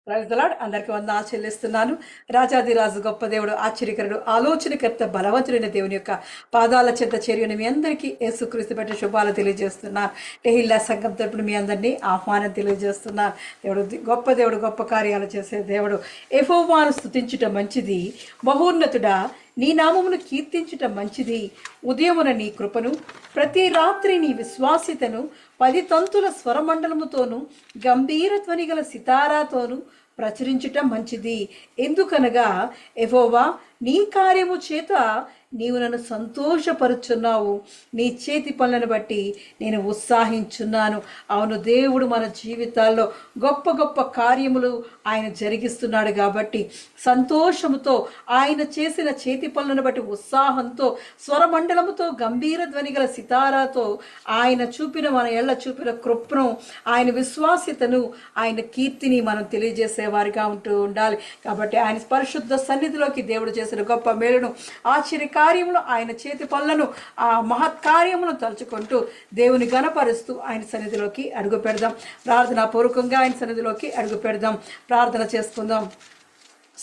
Praise the lord. అందరికీ వందనాలు చెల్లిస్తున్నాను. రాజాదిరాజు గొప్ప దేవుడు, ఆశ్చర్యకరుడు, ఆలోచనకర్త, బలవంతుడైన దేవుని యొక్క పాదాల చెంత చేరిన మీ అందరికీ యేసుక్రీస్తు బట్టి శుభాలు తెలియజేస్తున్నాను. టెహిల్లా సంఘం తరపున మీ అందరినీ ఆహ్వానం తెలియజేస్తున్నాను. దేవుడు గొప్ప దేవుడు, గొప్ప కార్యాలు చేసే దేవుడు. యెహోవాను స్తుతించుట మంచిది, మహోన్నతుడా నీ నామమును కీర్తించుట మంచిది. ఉదయమున నీ కృపను, ప్రతి రాత్రి నీ విశ్వాసితను 10 తంతుల స్వరమండలముతోనూ గంభీర ధ్వని గల సితారాతోనూ ప్రచురించుట మంచిది. ఎందుకనగా యెహోవా నీ కార్యము చేత నీవు నన్ను సంతోషపరుచున్నావు. నీ చేతి పనులను బట్టి నేను ఉత్సాహించున్నాను. అవును, దేవుడు మన జీవితాల్లో గొప్ప గొప్ప కార్యములు ఆయన జరిగిస్తున్నాడు కాబట్టి సంతోషముతో, ఆయన చేసిన చేతి పనులను బట్టి ఉత్సాహంతో, స్వరమండలముతో, గంభీర ధ్వని గల సితారాతో ఆయన చూపిన, మన ఎళ్ళ చూపిన కృపను, ఆయన విశ్వాస్యతను, ఆయన కీర్తిని మనం తెలియజేసేవారిగా ఉంటూ ఉండాలి. కాబట్టి ఆయన పరిశుద్ధ సన్నిధిలోకి దేవుడు చేసిన గొప్ప మేలును, ఆశ్చర్య కార్యములు, ఆయన చేతి పనులను, ఆ మహత్కార్యములను తలుచుకుంటూ దేవుని గణపరుస్తూ ఆయన సన్నిధిలోకి అడుగు పెడదాం. ప్రార్థనా పూర్వకంగా ఆయన సన్నిధిలోకి అడుగు పెడదాం. ప్రార్థన చేసుకుందాం.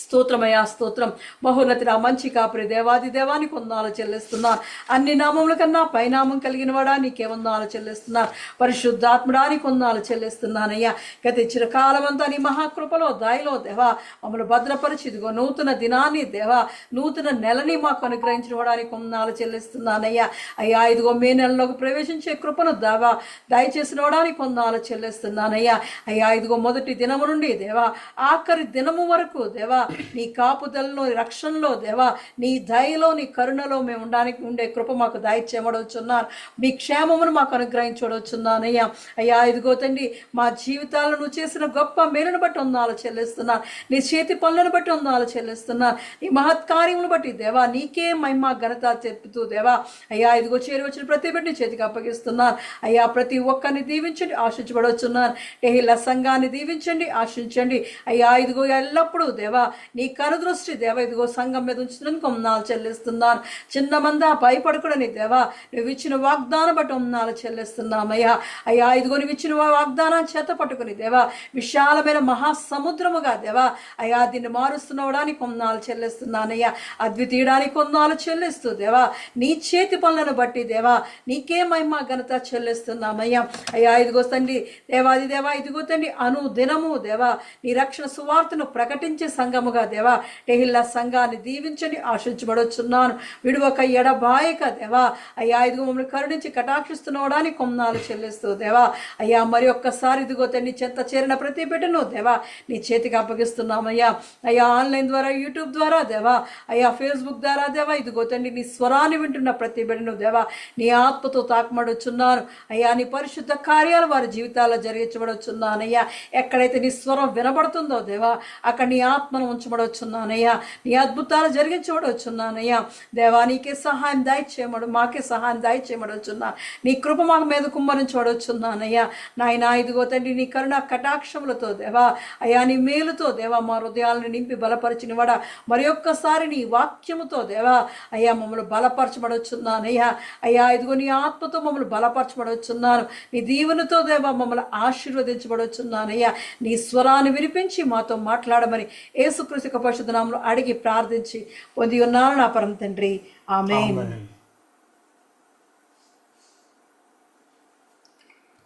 స్తోత్రమయా, స్తోత్రం. మహోన్నతుడా, మంచి కాపురి దేవాది దేవానికి వందనాలు చెల్లిస్తున్నాను. అన్ని నామముల కన్నా పైనామం కలిగిన వాడా నీకే వందనాలు చెల్లిస్తున్నాను. పరిశుద్ధాత్ముడానికి వందనాలు చెల్లిస్తున్నానయ్యా. గత ఇచ్చిన కాలమంతా నీ మహాకృపలో దాయిలో దేవా మమ్మల్ని భద్రపరిచి ఇదిగో నూతన దినాన్ని దేవా, నూతన నెలని మాకు అనుగ్రహించిన వాడానికి వందనాలు చెల్లిస్తున్నానయ్యా. అయ్యా, ఇదిగో మే నెలలోకి ప్రవేశించే కృపను దేవా దయచేసిన వాడానికి వందనాలు చెల్లిస్తున్నానయ్యా. అయ్యా, ఇదిగో మొదటి దినము నుండి దేవా ఆఖరి దినము వరకు దేవా నీ కాపుదలలో, రక్షణలో దేవా, నీ దయలో, నీ కరుణలో మేము ఉండడానికి ఉండే కృప మాకు దయచేయమడవచ్చున్నాను. మీ క్షేమమును మాకు అనుగ్రహించవచ్చున్నానయ్యా. అయ్యా, ఇదిగో తండ్రి, మా జీవితాలను నువ్వు చేసిన గొప్ప మేలును బట్టి వందనాలు చెల్లిస్తున్నాను. నీ చేతి పనులను బట్టి వందనాలు చెల్లిస్తున్నాను. నీ మహత్కార్యములను బట్టి దేవా నీకే మహిమ ఘనత చెప్పుతూ దేవా అయ్యా, ఇదిగో చేరి వచ్చిన ప్రతి బిడ్డని చేతికి అప్పగిస్తున్నాను. అయ్యా, ప్రతి ఒక్కరిని దీవించండి, ఆశించబడవచ్చున్నాను. టెహిల్లా సంఘాన్ని దీవించండి, ఆశించండి. అయ్యా, ఇదిగో ఎల్లప్పుడూ దేవా నీ కనుదృష్టి దేవా ఇదిగో సంఘం మీద ఉంచినందుకు వందనాలు చెల్లిస్తున్నాను. చిన్న మంద భయపడకూడని దేవా నువ్వు ఇచ్చిన వాగ్దానం బట్టి వందనాలు చెల్లిస్తున్నామయ్యా. అయ్యా, ఇదిగో నువ్వు ఇచ్చిన వాగ్దానం చేత పట్టుకుని దేవా విశాలమైన మహాసముద్రముగా దేవా అయ్యా దీన్ని మారుస్తున్నవడానికి వందనాలు చెల్లిస్తున్నానయ్యా. అద్వితీయడానికి వందనాలు చెల్లిస్తూ దేవా నీ చేతి పనులను బట్టి దేవా నీకే మహిమ ఘనత చెల్లిస్తున్నామయ్యా. అయ్యా, ఇదిగో తండ్రి దేవాది దేవా ఇదిగో తండ్రి అనుదినము దేవా నీ రక్షణ సువార్తను ప్రకటించే సంఘముగా దేవా టెహిల్లా సంఘాన్ని దీవించండి, ఆశించబడొచ్చున్నాను. విడువక ఎడబాయక దేవా అయ్యా ఇదిగో మమ్మల్ని కరుణించి కటాక్షిస్తున్నవడానికి వందనాలు చెల్లిస్తూ దేవా అయ్యా మరి ఒక్కసారి ఇదిగో తండ్రి చెంత చేరిన ప్రతి బిడ్డను దేవా నీ చేతికి అప్పగిస్తున్నామయ్యా. అయ్యా, ఆన్లైన్ ద్వారా, యూట్యూబ్ ద్వారా దేవా అయ్యా, ఫేస్బుక్ ద్వారా దేవా ఇదిగో తండ్రి నీ స్వరాన్ని వింటున్న ప్రతి బిడ్డను దేవా నీ ఆత్మతో తాకమడొచ్చున్నాను. అయ్యా, నీ పరిశుద్ధ కార్యాలు వారి జీవితాల్లో జరిగించబడొచ్చున్నానయ్యా. ఎక్కడైతే నీ స్వరం వినబడుతుందో దేవా అక్కడ నీ ఆత్మను ఉంచబడవచ్చున్నానయ్యా. నీ అద్భుతాలు జరిగించబడవచ్చున్నానయ్యా. దేవా నీకే సహాయం దయచేయమడు, మాకే సహాయం దయచేయమడవచ్చున్నా. నీ కృప మాకు మీద కుమ్మరించబడవచ్చున్నానయ్యా. నాయనా ఇదిగో తండ్రి నీ కరుణ కటాక్షములతో దేవా అయ్యా నీ మేలుతో దేవా మా హృదయాలను నింపి బలపరిచిన వాడా మరి ఒక్కసారి నీ వాక్యముతో దేవా అయ్యా మమ్మల్ని బలపరచబడవచ్చున్నానయ్యా. అయ్యా, ఇదిగో నీ ఆత్మతో మమ్మల్ని బలపరచబడవచ్చున్నాను. నీ దీవెనతో దేవా మమ్మల్ని ఆశీర్వదించబడవచ్చున్నానయ్యా. నీ స్వరాన్ని వినిపించి మాతో మాట్లాడమని యేసుక్రీస్తు పరిశుద్ధ నామములో అడిగి ప్రార్థించి పొంది ఉన్నాను నా పరమ తండ్రి, ఆమేన్.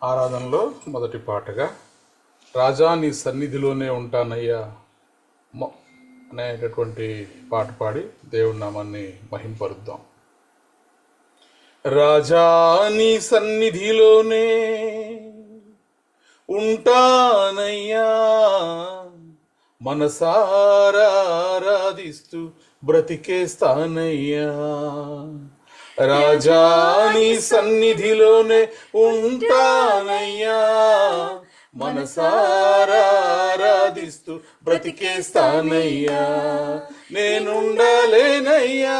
ఆరాధనలో మొదటి పాటగా రాజా నీ సన్నిధిలోనే ఉంటానయ్యా అనేటటువంటి పాట పాడి దేవుడి నామాన్ని మహింపరుద్దాం. రాజా నీ సన్నిధిలోనే ఉంటానయ్యా, మనసారా ఆరాధిస్తూ బ్రతికేస్తానయ్యా. రాజా నీ సన్నిధిలోనే ఉంటానయ్యా, మనసారా ఆరాధిస్తూ బ్రతికేస్తానయ్యా. నేనుండలేనయ్యా,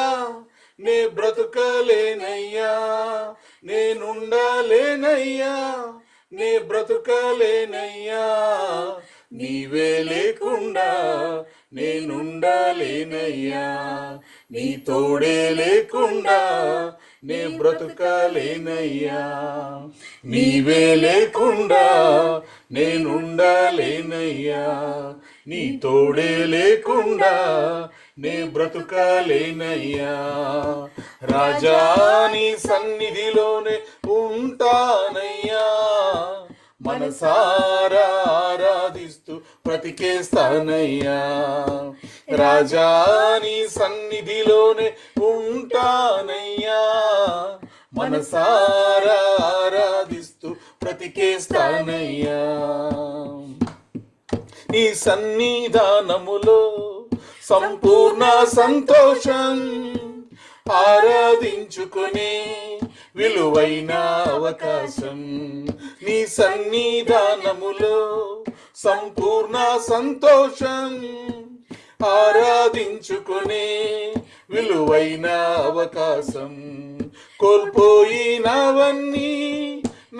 నే బ్రతుకలేనయ్యా, నేనుండలేనయ్యా, నే బ్రతుకలేనయ్యా. నీవే లేకుండా నేనుండలేనయ్యా, నీ తోడే లేకుండా నే బ్రతుకలేనయ్యా. నీవే లేకుండా నేనుండలేనయ్యా, నీ తోడే లేకుండా నే బ్రతుకలేనయ్యా. రాజా నీ సన్నిధిలోనే ఉంటానయ్యా, మనసారా ఆరాధిస్తూ బ్రతికేస్తానయ్యా. రాజా నీ సన్నిధిలోనే ఉంటానయ్యా, మనసారా ఆరాధిస్తూ బ్రతికేస్తానయ్యా. నీ సన్నిధానములో సంపూర్ణ సంతోషం, ఆరాధించుకునే విలువైన అవకాశం. నీ సన్నిధానములో సంపూర్ణ సంతోషం, ఆరాధించుకునే విలువైన అవకాశం. కోల్పోయినవన్నీ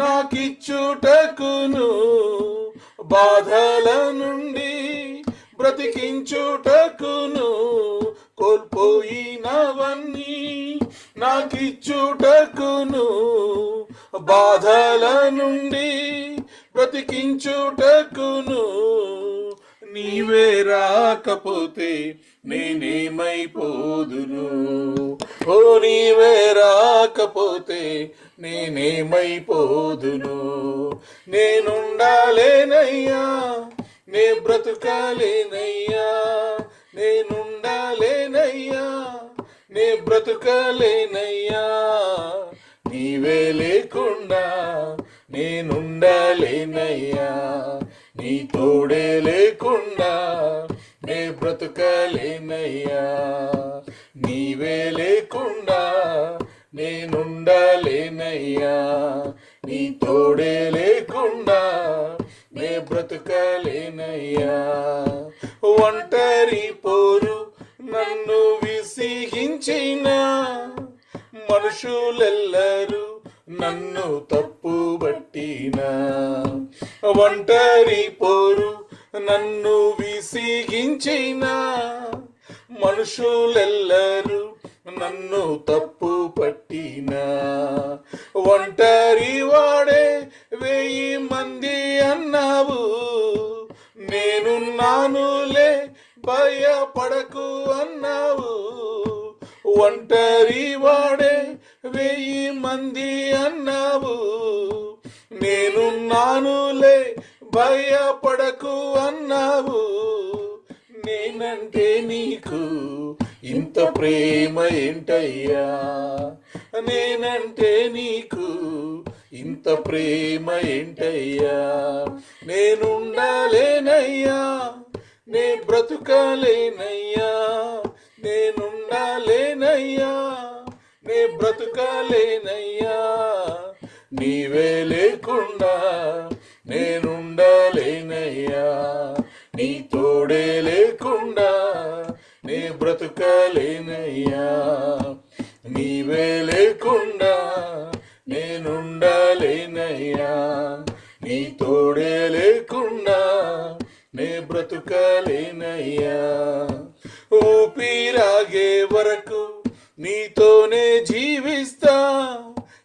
నాకిచ్చుటకును, బాధల నుండి బ్రతికించుటకును. కోల్పోయినవన్నీ నాకిచ్చుటకును, బాధల నుండి బ్రతికించుటకును. నీవే రాకపోతే నేనేమైపోదును, ఓ నీవే రాకపోతే నేనేమైపోదును. నేనుండాలేనయ్యా, నే బ్రతుకాలేనయ్యా, నేనుండాలేనయ్యా, నే బ్రతుకాలేనయ్యా. నీవే లేకుండా నేనుండాలేనయ్యా, నీ తోడే లేకుండా నే బ్రతుకలేనయ్యా. నీవే లేకుండా నేనుండాలేనయ్యా, నీ తోడే లేకుండా నే బ్రతుకలేనయ్యా. ఒంటరి పోరు నన్ను విసిగించిన మనుషులెల్లరూ నన్ను తప్పుబట్టినా. ఒంటరి పోరు నన్ను విసిగించిన మనుషులెల్లరూ నన్ను తప్పు పట్టినా. ఒంటరి వాడే 1000 మంది అన్నావు, నేనున్నానులే భయపడకు అన్నావు. ఒంటరి వాడే 1000 మంది అన్నావు, నేనున్నానులే భయపడకు అన్నావు. నేనంటే నీకు ఇంత ప్రేమ ఏంటయ్యా, నేనంటే నీకు ఇంత ప్రేమ ఏంటయ్యా. నేనుండాలేనయ్యా, నే బ్రతుకాలేనయ్యా, నేనుండాలేనయ్యా, నే బ్రతుకాలేనయ్యా. నీవే లేకుండా నేనుండాలేనయ్యా, నీ తోడే లేకుండా నే బ్రతుకలేనయ్యా. నీవే లేకుండా నేనుండాలేనయ్యా, నీ తోడే లేకుండా నే బ్రతుకలేనయ్యా. ఊపిరాగే వరకు నీతోనే జీవిస్తా,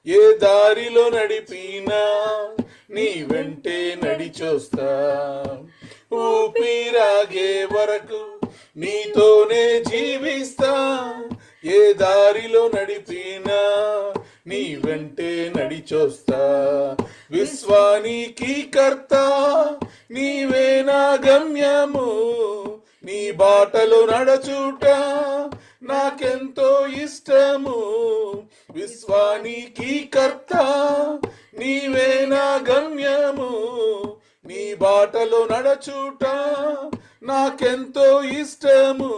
ఏ దారిలో నడిపినా నీ వెంటే నడిచొస్తా. ఊపిరాగే వరకు నీతోనే జీవిస్తా, ఏ దారిలో నడిపినా నీ వెంటే నడిచొస్తా. విశ్వానికి కర్త నీవే నా గమ్యము, నీ బాటలో నడచుట నాకెంతో ఇష్టము. విశ్వానికి కర్త నీవే నా గమ్యము, నీ బాటలో నడచుట నాకెంతో ఇష్టము.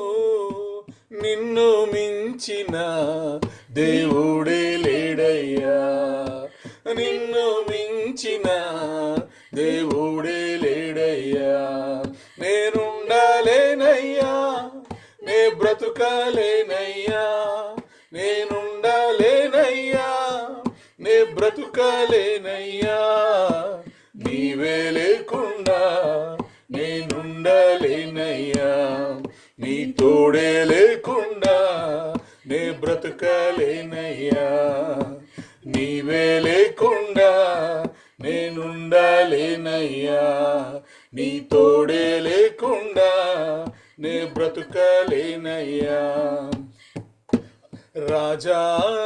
నిన్ను మించిన దేవుడే లేడయ్యా, నిన్ను మించిన దేవుడే లేడయ్యా. నేనుండాలేనయ్యా, నే బ్రతుకాలేనయ్యా, నేనుండాలేనయ్యా, నే బ్రతుకాలేనయ్యా. నీవే లేకుండా నేనుండాలేనయ్యా, నీ తోడే లేకుండా నే బ్రతుకలేనయ్యా. నీవే లేకుండా నేనుండాలేనయ్యా. నీ తోడే లేకుండా నే బ్రతుకలేనయ్యా. రాజా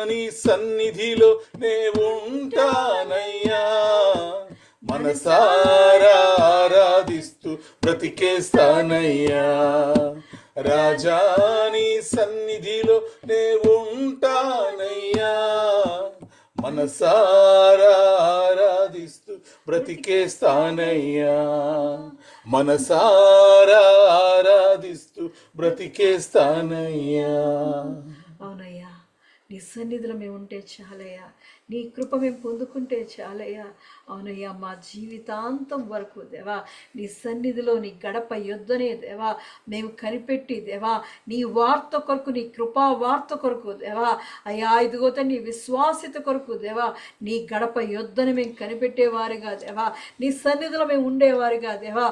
నీ సన్నిధిలో నే ఉంటానయ్యా, మనసారా ఆరాధిస్తూ బ్రతికేస్తానయ్యా. రాజా నీ సన్నిధిలో నే ఉంటానయ్యా, మనసారా ఆరాధిస్తూ బ్రతికేస్తానయ్యా, మనసారా ఆరాధిస్తూ బ్రతికేస్తానయ్యా. అవునయ్యా, నీ సన్నిధిలో మేము ఉంటే చాలయ్యా, నీ కృప మేము పొందుకుంటే చాలయ్యా. అవునయ్యా, మా జీవితాంతం వరకు దేవా నీ సన్నిధిలో నీ గడప యొద్దనే దేవా మేము కనిపెట్టి దేవా నీ వార్త కొరకు, నీ కృపా వార్త కొరకు దేవా అయ్యా, ఇదిగో నీ విశ్వాసిత కొరకు దేవా నీ గడప యొద్దను మేము కనిపెట్టేవారిగా దేవా, నీ సన్నిధిలో మేము ఉండేవారిగా దేవా,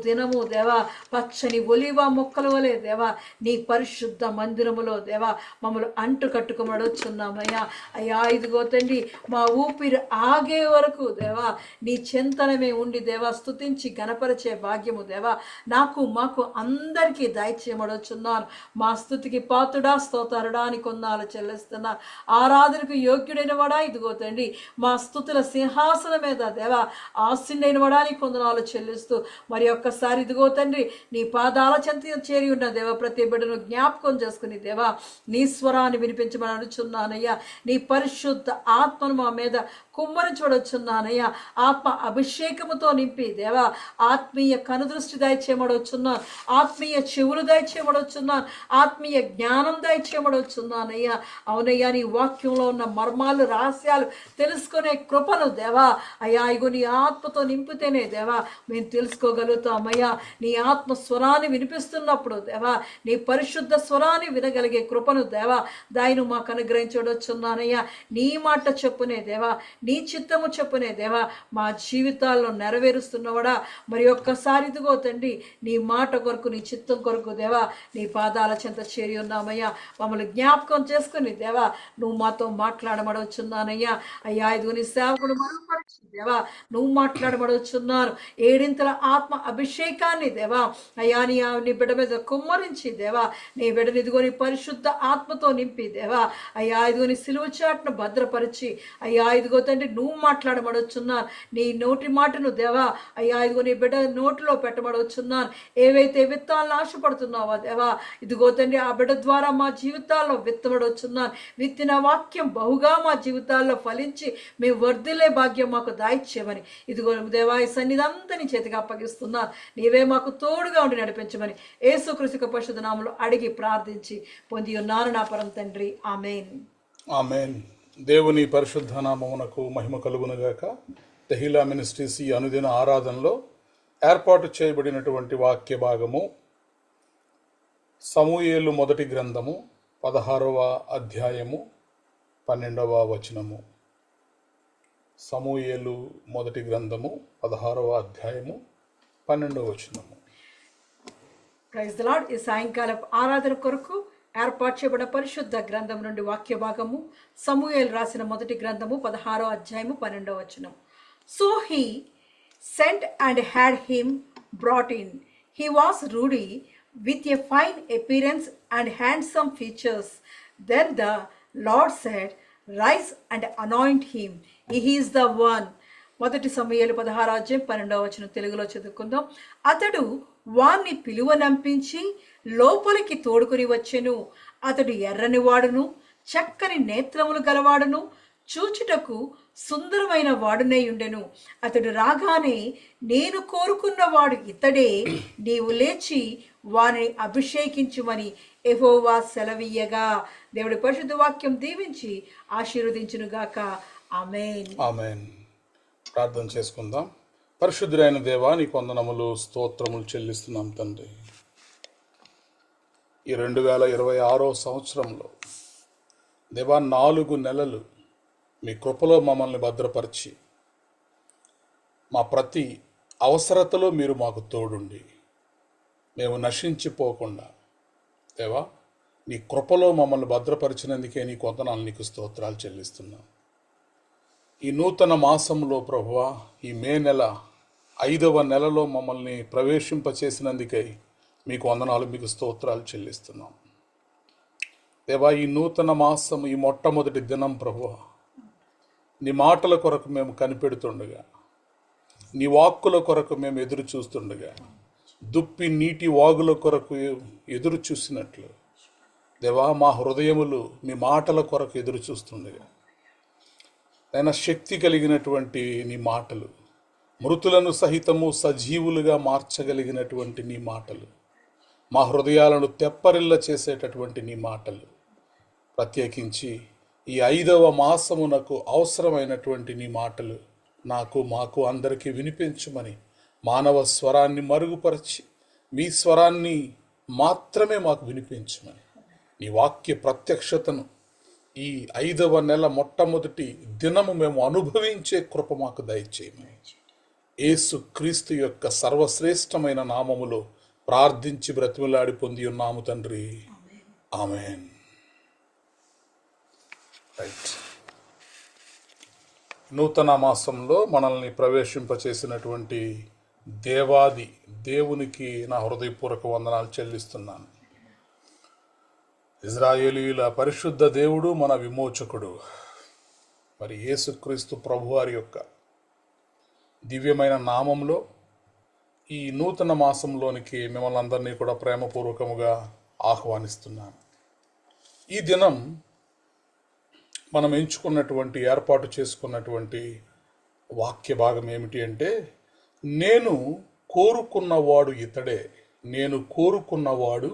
దినము దేవా పచ్చని ఒలివ మొక్కల వలె దేవా నీ పరిశుద్ధ మందిరములో దేవా మమ్మల్ని అంటు కట్టుకోమడొచ్చున్నామయ్యా. అయ్యా, ఇదిగో తండ్రి మా ఊపిరి ఆగే వరకు దేవా నీ చింతనమే ఉండి దేవా స్తుతించి గణపరిచే భాగ్యము దేవా నాకు మాకు అందరికీ దయచేయమడొచ్చున్నాను. మా స్తుతికి పాతుడా స్తోతరుడా అని కొన్నాళ్ళు చెల్లిస్తున్నా. ఆరాధనకు యోగ్యుడైన వాడా ఇదిగో తండ్రి మా స్తుతుల సింహాసనం మీద దేవా ఆశీనుడైన వాడా అని కొందనాలు చెల్లిస్తూ మరి ఒక్కసారి ఇదిగో తండ్రి నీ పాదాల చెంత చేరి ఉన్న దేవా ప్రతి బిడ్డను జ్ఞాపకం చేసుకుని దేవా నీ స్వరాన్ని వినిపించమని అనుచున్నానయ్యా. నీ పరిశుద్ధ ఆత్మను మా మీద కుమ్మరించబడొచ్చున్నానయ్యా. ఆత్మ అభిషేకముతో నింపి దేవా ఆత్మీయ కనుదృష్టి దయచేయమడొచ్చున్నాను, ఆత్మీయ చెవులు దయచేయమడొచ్చున్నాను, ఆత్మీయ జ్ఞానం దయచేయమడొచ్చున్నానయ్యా. అవునయ్యా, నీ వాక్యంలో ఉన్న మర్మాలు రహస్యాలు తెలుసుకునే కృపను దేవా అయ్యా ఇగో నీ ఆత్మతో నింపితేనే దేవా మేము తెలుసుకోగలుగుతామయ్యా. నీ ఆత్మ స్వరాన్ని వినిపిస్తున్నప్పుడు దేవా నీ పరిశుద్ధ స్వరాన్ని వినగలిగే కృపను దేవా దాన్ని మాకు అనుగ్రహించడొచ్చున్నానయ్యా. నీ మాట చెప్పునే దేవా, నీ చిత్తము చెప్పునే దేవా మా జీవితాల్లో నెరవేరుస్తున్నవాడా మరి ఒక్కసారి ఇదిగో తండ్రి నీ మాట కొరకు, నీ చిత్తం కొరకు దేవా నీ పాదాల చెంత చేరి ఉన్నామయ్యా. మమ్మల్ని జ్ఞాపకం చేసుకుని దేవా నువ్వు మాతో మాట్లాడమడవచ్చున్నానయ్యా. అయ్యా, ఇదిగో నీ సేవకుడు మరుపరిచి దేవా నువ్వు మాట్లాడమడవచ్చున్నాను. ఏడింతల ఆత్మ అభిషేకాన్ని దేవా అయ్యా నీ బిడ్డ మీద కుమ్మరించి దేవా నీ బిడ్డని ఇదిగో నీ పరిశుద్ధ ఆత్మతో నింపి దేవా అయ్యా ఇదిగో నీ సిలువ చాటును భద్రపరిచి అయ్యా ఇదిగో తండ్రి నువ్వు మాట్లాడమడొచ్చున్నాను. నీ నోటి మాటను దేవా అయ్యా ఇదిగో నీ బిడ్డ నోటిలో పెట్టమడొచ్చున్నాను. ఏవైతే విత్తాలను ఆశపడుతున్నావో దేవా ఇదిగో తండ్రి ఆ బిడ్డ ద్వారా మా జీవితాల్లో విత్తమడొచ్చున్నాను. విత్తిన వాక్యం బహుగా మా జీవితాల్లో ఫలించి మేము వర్ధిల్లే భాగ్యం మాకు దాయిచ్చేమని ఇదిగో దేవా ఈ సన్నిధంతా నీ చేతికి అప్పగిస్తున్నాను. నీవే మాకు తోడుగా ఉండి నడిపించమని యేసుక్రీస్తు పరిశుద్ధ నామములో అడిగి ప్రార్థించి పొంది ఉన్నాను నా పరమ తండ్రి. ఆమేన్. ఆమేన్. దేవుని పరిశుద్ధ నామమునకు మహిమ కలుగునుగాక. తెహిలా మినిస్ట్రీస్ ఈ అనుదిన ఆరాధనలో ఏర్పాటు చేయబడినటువంటి వాక్య భాగము సమూయేలు మొదటి గ్రంథము 16వ అధ్యాయము 12వ వచనము. సమూయేలు మొదటి గ్రంథము 16వ అధ్యాయము 12వ వచనము. Praise the Lord. ఈ సాయంకాలం ఆరాధన కొరకు ఏర్పాటు చేయబడిన పరిశుద్ధ గ్రంథం నుండి వాక్య భాగము సమూయేలు రాసిన మొదటి గ్రంథము 16వ అధ్యాయము 12వ వచనం. So he sent and had him brought in. He was ruddy, with a fine appearance and handsome features. Then the Lord said, Rise and anoint him. He is the one. మొదటి సమూయేలు 16వ అధ్యాయం 12వ వచనం తెలుగులో చదువుకుందాం. అతడు వాణ్ణి పిలువనంపించి లోపలికి తోడుకుని వచ్చెను. అతడు ఎర్రని వాడును, చక్కని నేత్రములు గలవాడును, చూచుటకు సుందరమైన వాడునై ఉండెను. అతడు రాగానే నేను కోరుకున్నవాడు ఇతడే, నీవు లేచి వారిని అభిషేకించుమని యెహోవా సెలవీయగా. దేవుడి పరిశుద్ధ వాక్యం దీవించి ఆశీర్వదించునుగాక. ఆమేన్. ఆమేన్. ప్రార్థన చేసుకుందాం. పరిశుద్ధుడైన దేవా నీకు వందనములు స్తోత్రములు చెల్లిస్తున్నాం తండ్రి. ఈ 2026వ సంవత్సరంలో దేవా 4 నెలలు మీ కృపలో మమ్మల్ని భద్రపరిచి మా ప్రతి అవసరతలో మీరు మాకు తోడుండి మేము నశించిపోకుండా దేవా నీ కృపలో మమ్మల్ని భద్రపరిచినందుకే నీ వందనాలు, నీకు స్తోత్రాలు చెల్లిస్తున్నాం. ఈ నూతన మాసంలో ప్రభువా ఈ మే నెల 5వ నెలలో మమ్మల్ని ప్రవేశింపచేసినందుకై మీకు వందనాలు, మీకు స్తోత్రాలు చెల్లిస్తున్నాం. దేవా, ఈ నూతన మాసం, ఈ మొట్టమొదటి దినం ప్రభువా, నీ మాటల కొరకు మేము కనిపెడుతుండగా, నీ వాక్కుల కొరకు మేము ఎదురు చూస్తుండగా, దుప్పి నీటి వాగుల కొరకు ఎదురు చూసినట్లు దేవా, మా హృదయములు మీ మాటల కొరకు ఎదురు చూస్తుండగా, అయినా శక్తి కలిగినటువంటి నీ మాటలు, మృతులను సహితము సజీవులుగా మార్చగలిగినటువంటి నీ మాటలు, మా హృదయాలను తెప్పరిల్ల చేసేటటువంటి నీ మాటలు, ప్రత్యేకించి ఈ 5వ మాసమునకు అవసరమైనటువంటి నీ మాటలు నాకు, మాకు, అందరికీ వినిపించమని మానవ స్వరాన్ని మరుగుపరిచి మీ స్వరాన్ని మాత్రమే మాకు వినిపించమని, నీ వాక్య ప్రత్యక్షతను ఈ 5వ నెల మొట్టమొదటి దినము మేము అనుభవించే కృప మాకు దయచేయమని యేసు క్రీస్తు యొక్క సర్వశ్రేష్టమైన నామములో ప్రార్థించి బ్రతిమలాడి పొంది ఉన్నాము తండ్రి, ఆమేన్. రైట్. నూతన మాసంలో మనల్ని ప్రవేశింపచేసినటువంటి దేవాది దేవునికి నా హృదయపూర్వక వందనాలు చెల్లిస్తున్నాను. ఇజ్రాయేలీయుల పరిశుద్ధ దేవుడు, మన విమోచకుడు, మరి యేసుక్రీస్తు ప్రభువారి యొక్క దివ్యమైన నామంలో ఈ నూతన మాసంలోనికి మిమ్మల్ని అందరినీ కూడా ప్రేమపూర్వకముగా ఆహ్వానిస్తున్నాను. ఈ దినం మనం ఎంచుకున్నటువంటి, ఏర్పాటు చేసుకున్నటువంటి వాక్య భాగం ఏమిటి అంటే, నేను కోరుకున్నవాడు ఇతడే, నేను కోరుకున్నవాడు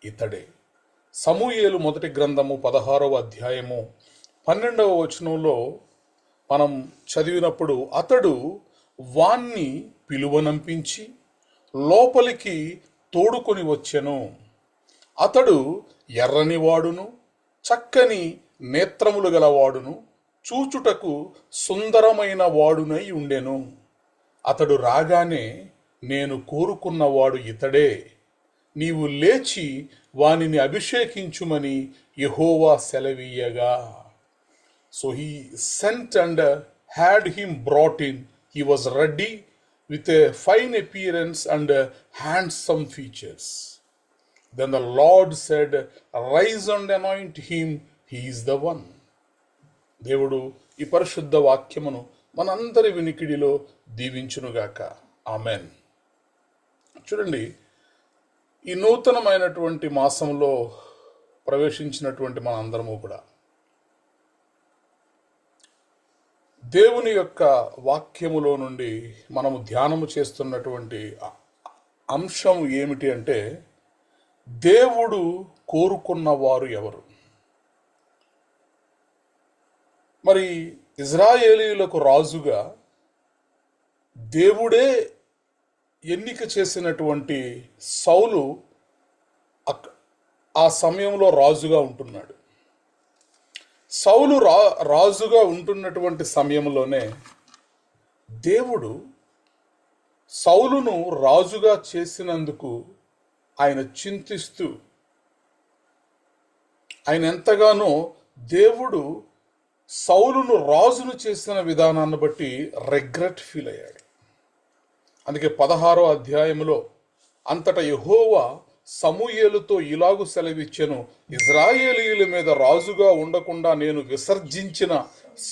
ఇతడే. సమూయేలు మొదటి గ్రంథము 16వ అధ్యాయము 12వ వచనంలో మనం చదివినప్పుడు, అతడు వాణ్ణి పిలువనంపించి లోపలికి తోడుకొని వచ్చెను. అతడు ఎర్రని వాడును, చక్కని నేత్రములు గలవాడును, చూచుటకు సుందరమైన వాడునై ఉండెను. అతడు రాగానే, నేను కోరుకున్నవాడు ఇతడే, నీవు లేచి వానిని అభిషేకించుమని యెహోవా సెలవీయగా. So he sent and had him brought in. He was ready with a fine appearance and handsome features. Then the Lord said, rise and anoint him, he is the one. దేవుడు ఈ పరిశుద్ధ వాక్యమును మనందరి వినికిడిలో దీవించునుగాక. ఆమెన్. చూడండి, ఈ నూతనమైనటువంటి మాసంలో ప్రవేశించినటువంటి మనందరము కూడా దేవుని యొక్క వాక్యములో నుండి మనము ధ్యానము చేస్తున్నటువంటి అంశం ఏమిటి అంటే, దేవుడు కోరుకున్నవారు ఎవరు? మరి ఇజ్రాయేలీయులకు రాజుగా దేవుడే ఎన్నిక చేసినటువంటి సౌలు ఆ సమయంలో రాజుగా ఉంటున్నాడు. సౌలు రాజుగా ఉంటున్నటువంటి సమయంలోనే దేవుడు సౌలును రాజుగా చేసినందుకు ఆయన చింతిస్తూ, ఆయన ఎంతగానో దేవుడు సౌలును రాజును చేసిన విధానాన్ని బట్టి రిగ్రెట్ ఫీల్ అయ్యాడు. అందుకే 16వ అధ్యాయంలో అంతటా యెహోవా సమూయేలుతో ఇలాగు సెలవిచ్చెను, ఇజ్రాయేలీయుల మీద రాజుగా ఉండకుండా నేను విసర్జించిన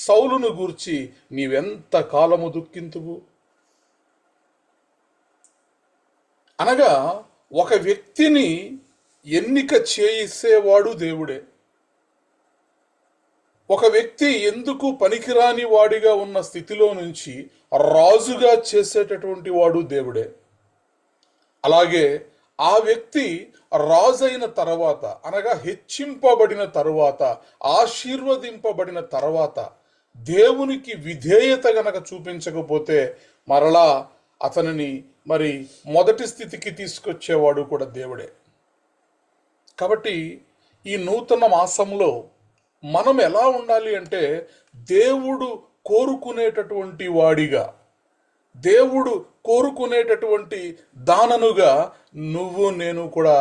సౌలును గూర్చి నీవెంత కాలము దుఃఖింతువు. అనగా ఒక వ్యక్తిని ఎన్నిక చేసేవాడు దేవుడే. ఒక వ్యక్తి ఎందుకు పనికిరాని వాడిగా ఉన్న స్థితిలో నుంచి రాజుగా చేసేటటువంటి వాడు దేవుడే. అలాగే ఆ వ్యక్తి రాజైన తర్వాత, అనగా హెచ్చింపబడిన తరువాత, ఆశీర్వదింపబడిన తర్వాత దేవునికి విధేయత గనక చూపించకపోతే మరలా అతనిని మరి మొదటి స్థితికి తీసుకొచ్చేవాడు కూడా దేవుడే. కాబట్టి ఈ నూతన మాసంలో మనం ఎలా ఉండాలి అంటే, దేవుడు కోరుకునేటటువంటి వాడిగా, దేవుడు కోరుకునేటటువంటి దాననుగా నువ్వు నేను కూడా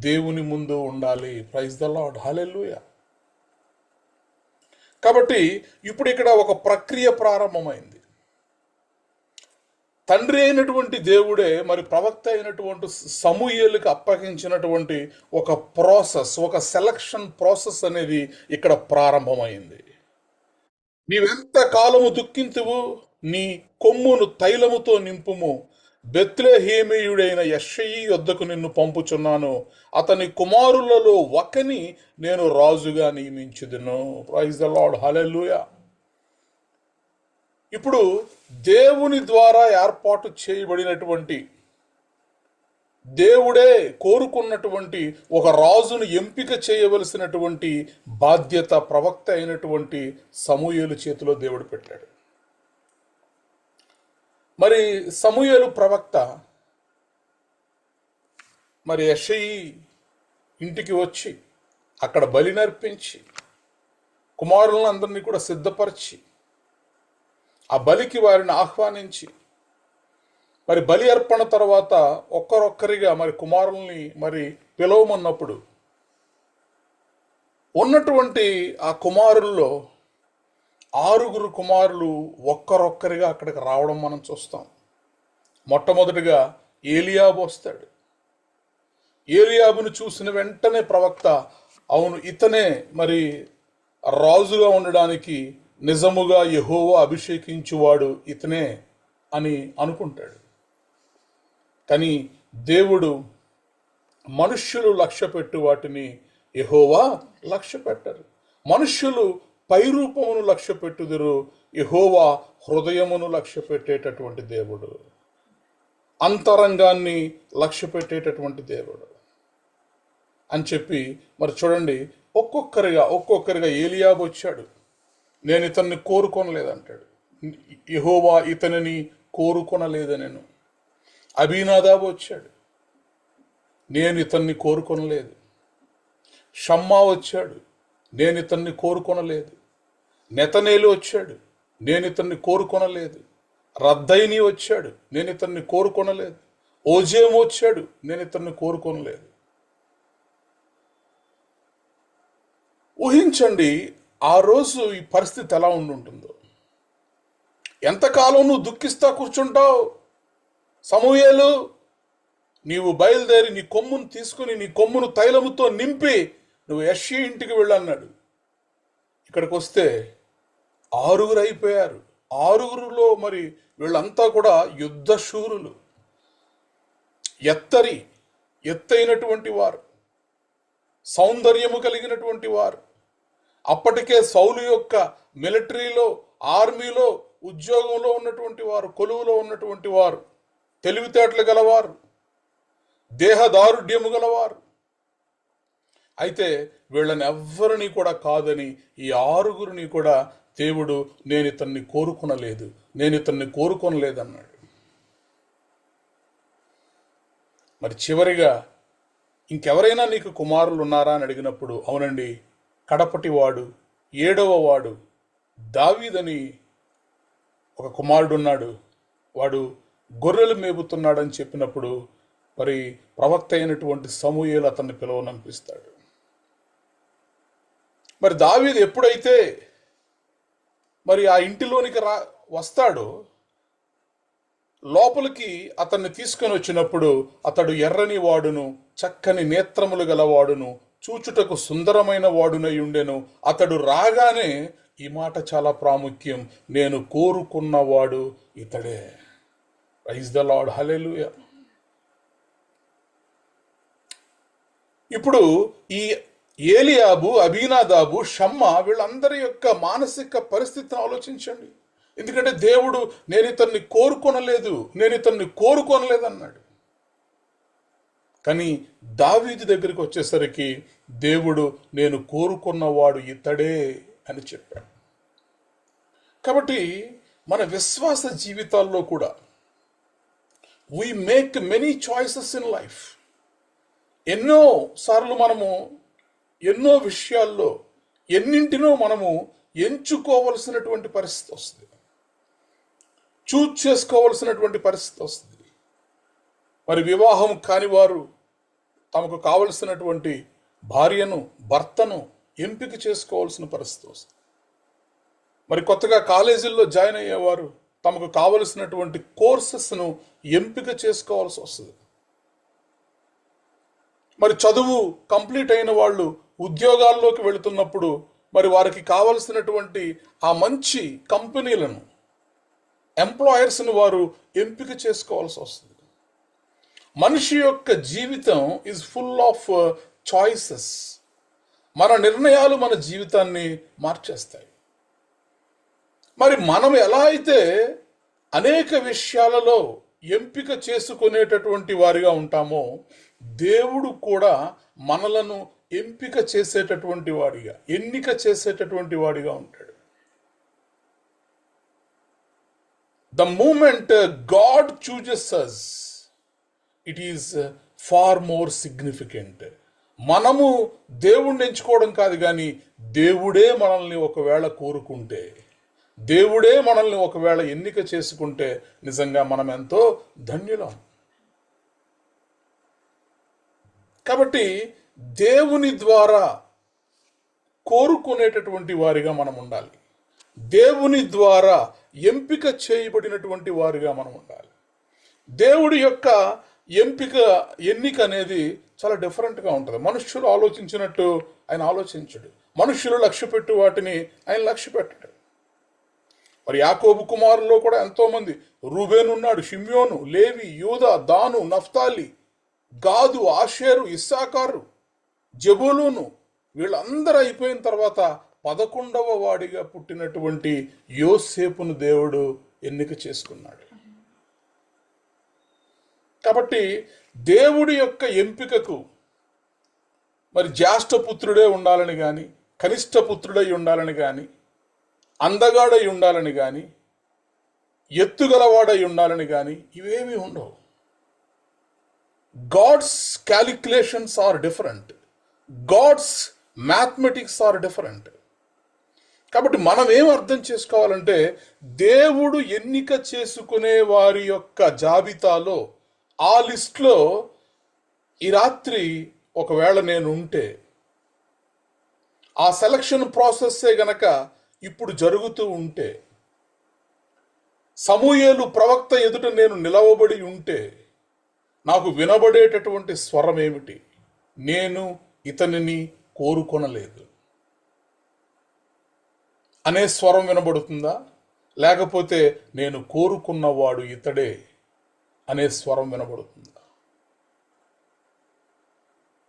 దేవుని ముందు ఉండాలి. ప్రైజ్ ద లార్డ్, హల్లెలూయా. కాబట్టి ఇప్పుడు ఇక్కడ ఒక ప్రక్రియ ప్రారంభమైంది. తండ్రి అయినటువంటి దేవుడే మరి ప్రవక్త అయినటువంటి సమూయేలుకి అప్పగించినటువంటి ఒక ప్రాసెస్, ఒక సెలక్షన్ ప్రాసెస్ అనేది ఇక్కడ ప్రారంభమైంది. నీవెంత కాలము దుఃఖింతువు, నీ కొమ్మును తైలముతో నింపుము, బెత్లెహేమీయుడైన యెష్షయి యొద్దకు నిన్ను పంపుచున్నాను, అతని కుమారులలో ఒకని నేను రాజుగా నియమించుదును. ప్రైజ్ ద లార్డ్, హల్లెలూయా. ఇప్పుడు దేవుని ద్వారా ఏర్పాటు చేయబడినటువంటి, దేవుడే కోరుకున్నటువంటి ఒక రాజును ఎంపిక చేయవలసినటువంటి బాధ్యత ప్రవక్త అయినటువంటి సమూయేలు చేతిలో దేవుడు పెట్టాడు. మరి సమూయేలు ప్రవక్త మరి యెష్షయి ఇంటికి వచ్చి అక్కడ బలి నర్పించి కుమారులను అందరినీ కూడా సిద్ధపరిచి ఆ బలికి వారిని ఆహ్వానించి మరి బలి అర్పణ తర్వాత ఒక్కరొక్కరిగా మరి కుమారుల్ని మరి పిలవమన్నప్పుడు ఉన్నటువంటి ఆ కుమారుల్లో 6 కుమారులు ఒక్కరొక్కరిగా అక్కడికి రావడం మనం చూస్తాం. మొట్టమొదటిగా ఏలియాబు వస్తాడు. ఏలియాబును చూసిన వెంటనే ప్రవక్త, అవును ఇతనే మరి రాజుగా ఉండడానికి నిజముగా యెహోవా అభిషేకించువాడు ఇతనే అని అనుకుంటాడు. కానీ దేవుడు మనుష్యులు లక్ష్యపెట్టు వాటిని యెహోవా లక్ష్య పెట్టరు. మనుష్యులు పైరూపమును లక్ష్య పెట్టుదురు, యెహోవా హృదయమును లక్ష్య పెట్టేటటువంటి దేవుడు, అంతరంగాన్ని లక్ష్య పెట్టేటటువంటి దేవుడు అని చెప్పి మరి చూడండి, ఒక్కొక్కరిగా ఏలియాబు వచ్చాడు. నేను ఇతన్ని కోరుకొనలేదంటాడు. యెహోవా ఇతనిని కోరుకొనలేదనెను. అబీనాదాబు వచ్చాడు, నేను ఇతన్ని కోరుకొనలేదు. షమ్మా వచ్చాడు, నేను ఇతన్ని కోరుకొనలేదు. నెతనేలు వచ్చాడు, నేను ఇతన్ని కోరుకొనలేదు. రద్దయిని వచ్చాడు, నేను ఇతన్ని కోరుకొనలేదు. ఓజేము వచ్చాడు, నేను ఇతన్ని కోరుకొనలేదు. ఊహించండి ఆ రోజు ఈ పరిస్థితి ఎలా ఉంటుందో. ఎంతకాలం నువ్వు దుఃఖిస్తా కూర్చుంటావు? సమూయేలు, నీవు బయలుదేరి నీ కొమ్మును తీసుకుని నీ కొమ్మును తైలముతో నింపి నువ్వు యెష్షయి ఇంటికి వెళ్ళన్నాడు. ఇక్కడికి వస్తే 6 అయిపోయారు. 6లో మరి వీళ్ళంతా కూడా యుద్ధశూరులు, ఎత్తైనటువంటి వారు, సౌందర్యము కలిగినటువంటి వారు. అప్పటికే సౌలు యొక్క మిలిటరీలో, ఆర్మీలో ఉద్యోగంలో ఉన్నటువంటి వారు, కొలువులో ఉన్నటువంటి వారు, తెలివితేటలు గలవారు, దేహదారుఢ్యము గలవారు. అయితే వీళ్ళని ఎవ్వరిని కూడా కాదని ఈ 6 కూడా దేవుడు నేను ఇతన్ని కోరుకొనలేదన్నాడు. మరి చివరిగా ఇంకెవరైనా నీకు కుమారులు ఉన్నారా అని అడిగినప్పుడు, అవునండి, కడపటి వాడు 7వ వాడు దావీదని ఒక కుమారుడు ఉన్నాడు, వాడు గొర్రెలు మేపుతున్నాడని చెప్పినప్పుడు మరి ప్రవక్త అయినటువంటి సమూయేలు అతన్ని పిలువనంపిస్తాడు. మరి దావీదు ఎప్పుడైతే మరి ఆ ఇంటిలోనికి వస్తాడో, లోపలికి అతన్ని తీసుకొని వచ్చినప్పుడు అతడు ఎర్రని వాడును, చక్కని నేత్రములు గలవాడును, చూచుటకు సుందరమైన వాడునై ఉండెను. అతడు రాగానే ఈ మాట చాలా ప్రాముఖ్యం, నేను కోరుకున్నవాడు ఇతడే. ప్రైజ్ ద లార్డ్, హల్లెలూయా. ఇప్పుడు ఈ ఏలియాబు, అబీనాదాబు, షమ్మా వీళ్ళందరి యొక్క మానసిక పరిస్థితిని ఆలోచించండి. ఎందుకంటే దేవుడు నేను ఇతన్ని కోరుకొనలేదు అన్నాడు. కానీ దావీదు దగ్గరికి వచ్చేసరికి దేవుడు నేను కోరుకున్నవాడు ఇతడే అని చెప్పాడు. కాబట్టి మన విశ్వాస జీవితాల్లో కూడా we make many choices in life. ఎన్నో సార్లు మనము ఎన్నో విషయాల్లో ఎన్నింటినో మనము ఎంచుకోవలసినటువంటి పరిస్థితి వస్తుంది, చూజ్ చేసుకోవలసినటువంటి పరిస్థితి వస్తుంది. మరి వివాహం కాని వారు తమకు కావలసినటువంటి భార్యను, భర్తను ఎంపిక చేసుకోవాల్సిన పరిస్థితి వస్తుంది. మరి కొత్తగా కాలేజీల్లో జాయిన్ అయ్యేవారు తమకు కావలసినటువంటి కోర్సెస్ను ఎంపిక చేసుకోవాల్సి వస్తుంది. మరి చదువు కంప్లీట్ అయిన వాళ్ళు ఉద్యోగాల్లోకి వెళుతున్నప్పుడు మరి వారికి కావలసినటువంటి ఆ మంచి కంపెనీలను, ఎంప్లాయర్స్ని వారు ఎంపిక చేసుకోవాల్సి వస్తుంది. మనిషి యొక్క జీవితం ఈజ్ ఫుల్ ఆఫ్ చాయిసెస్. మన నిర్ణయాలు మన జీవితాన్ని మార్చేస్తాయి. మరి మనం ఎలా అయితే అనేక విషయాలలో ఎంపిక చేసుకునేటటువంటి వారిగా ఉంటామో, దేవుడు కూడా మనలను ఎంపిక చేసేటటువంటి వాడిగా, ఎన్నిక చేసేటటువంటి వాడిగా ఉంటాడు. The moment God chooses us, it is far more significant. మనము దేవుణ్ణి ఎంచుకోవడం కాదు, కానీ దేవుడే మనల్ని ఒకవేళ కోరుకుంటే, దేవుడే మనల్ని ఒకవేళ ఎన్నిక చేసుకుంటే నిజంగా మనం ఎంతో ధన్యులం. కాబట్టి దేవుని ద్వారా కోరుకునేటటువంటి వారిగా మనం ఉండాలి. దేవుని ద్వారా ఎంపిక చేయబడినటువంటి వారిగా మనం ఉండాలి. దేవుడి యొక్క ఎన్నిక అనేది చాలా డిఫరెంట్గా ఉంటుంది. మనుష్యులు ఆలోచించినట్టు ఆయన ఆలోచించడు. మనుష్యులు లక్ష్యపెట్టు వాటిని ఆయన లక్ష్యపెట్టడు. మరి యాకోబు కుమారుల్లో కూడా ఎంతోమంది, రూబేను ఉన్నాడు, షిమ్యోను, లేవి, యూదా, దాను, నఫ్తాలి, గాదు, ఆషేరు, ఇస్సాకారు, జబూలూను, వీళ్ళందరూ అయిపోయిన తర్వాత 11వ వాడిగా పుట్టినటువంటి యోసేపును దేవుడు ఎన్నిక చేసుకున్నాడు. కాబట్టి దేవుడి యొక్క ఎంపికకు మరి జ్యేష్ఠపుత్రుడే ఉండాలని కానీ, కనిష్ట పుత్రుడై ఉండాలని కానీ, అందగాడై ఉండాలని కానీ, ఎత్తుగలవాడై ఉండాలని కానీ ఇవేమీ ఉండవు. God's calculations are different. God's mathematics are different. కాబట్టి మనం ఏం అర్థం చేసుకోవాలంటే, దేవుడు ఎన్నిక చేసుకునే వారి యొక్క జాబితాలో, ఆ లిస్ట్లో ఈ రాత్రి ఒకవేళ నేను ఉంటే, ఆ సెలక్షన్ ప్రాసెస్సే గనక ఇప్పుడు జరుగుతూ ఉంటే, సమూయేలు ప్రవక్త ఎదుట నేను నిలవబడి ఉంటే, నాకు వినబడేటటువంటి స్వరం ఏమిటి? నేను ఇతనిని కోరుకొనలేదు అనే స్వరం వినబడుతుందా? లేకపోతే నేను కోరుకున్నవాడు ఇతడే అనే స్వరం వినబడుతుందా?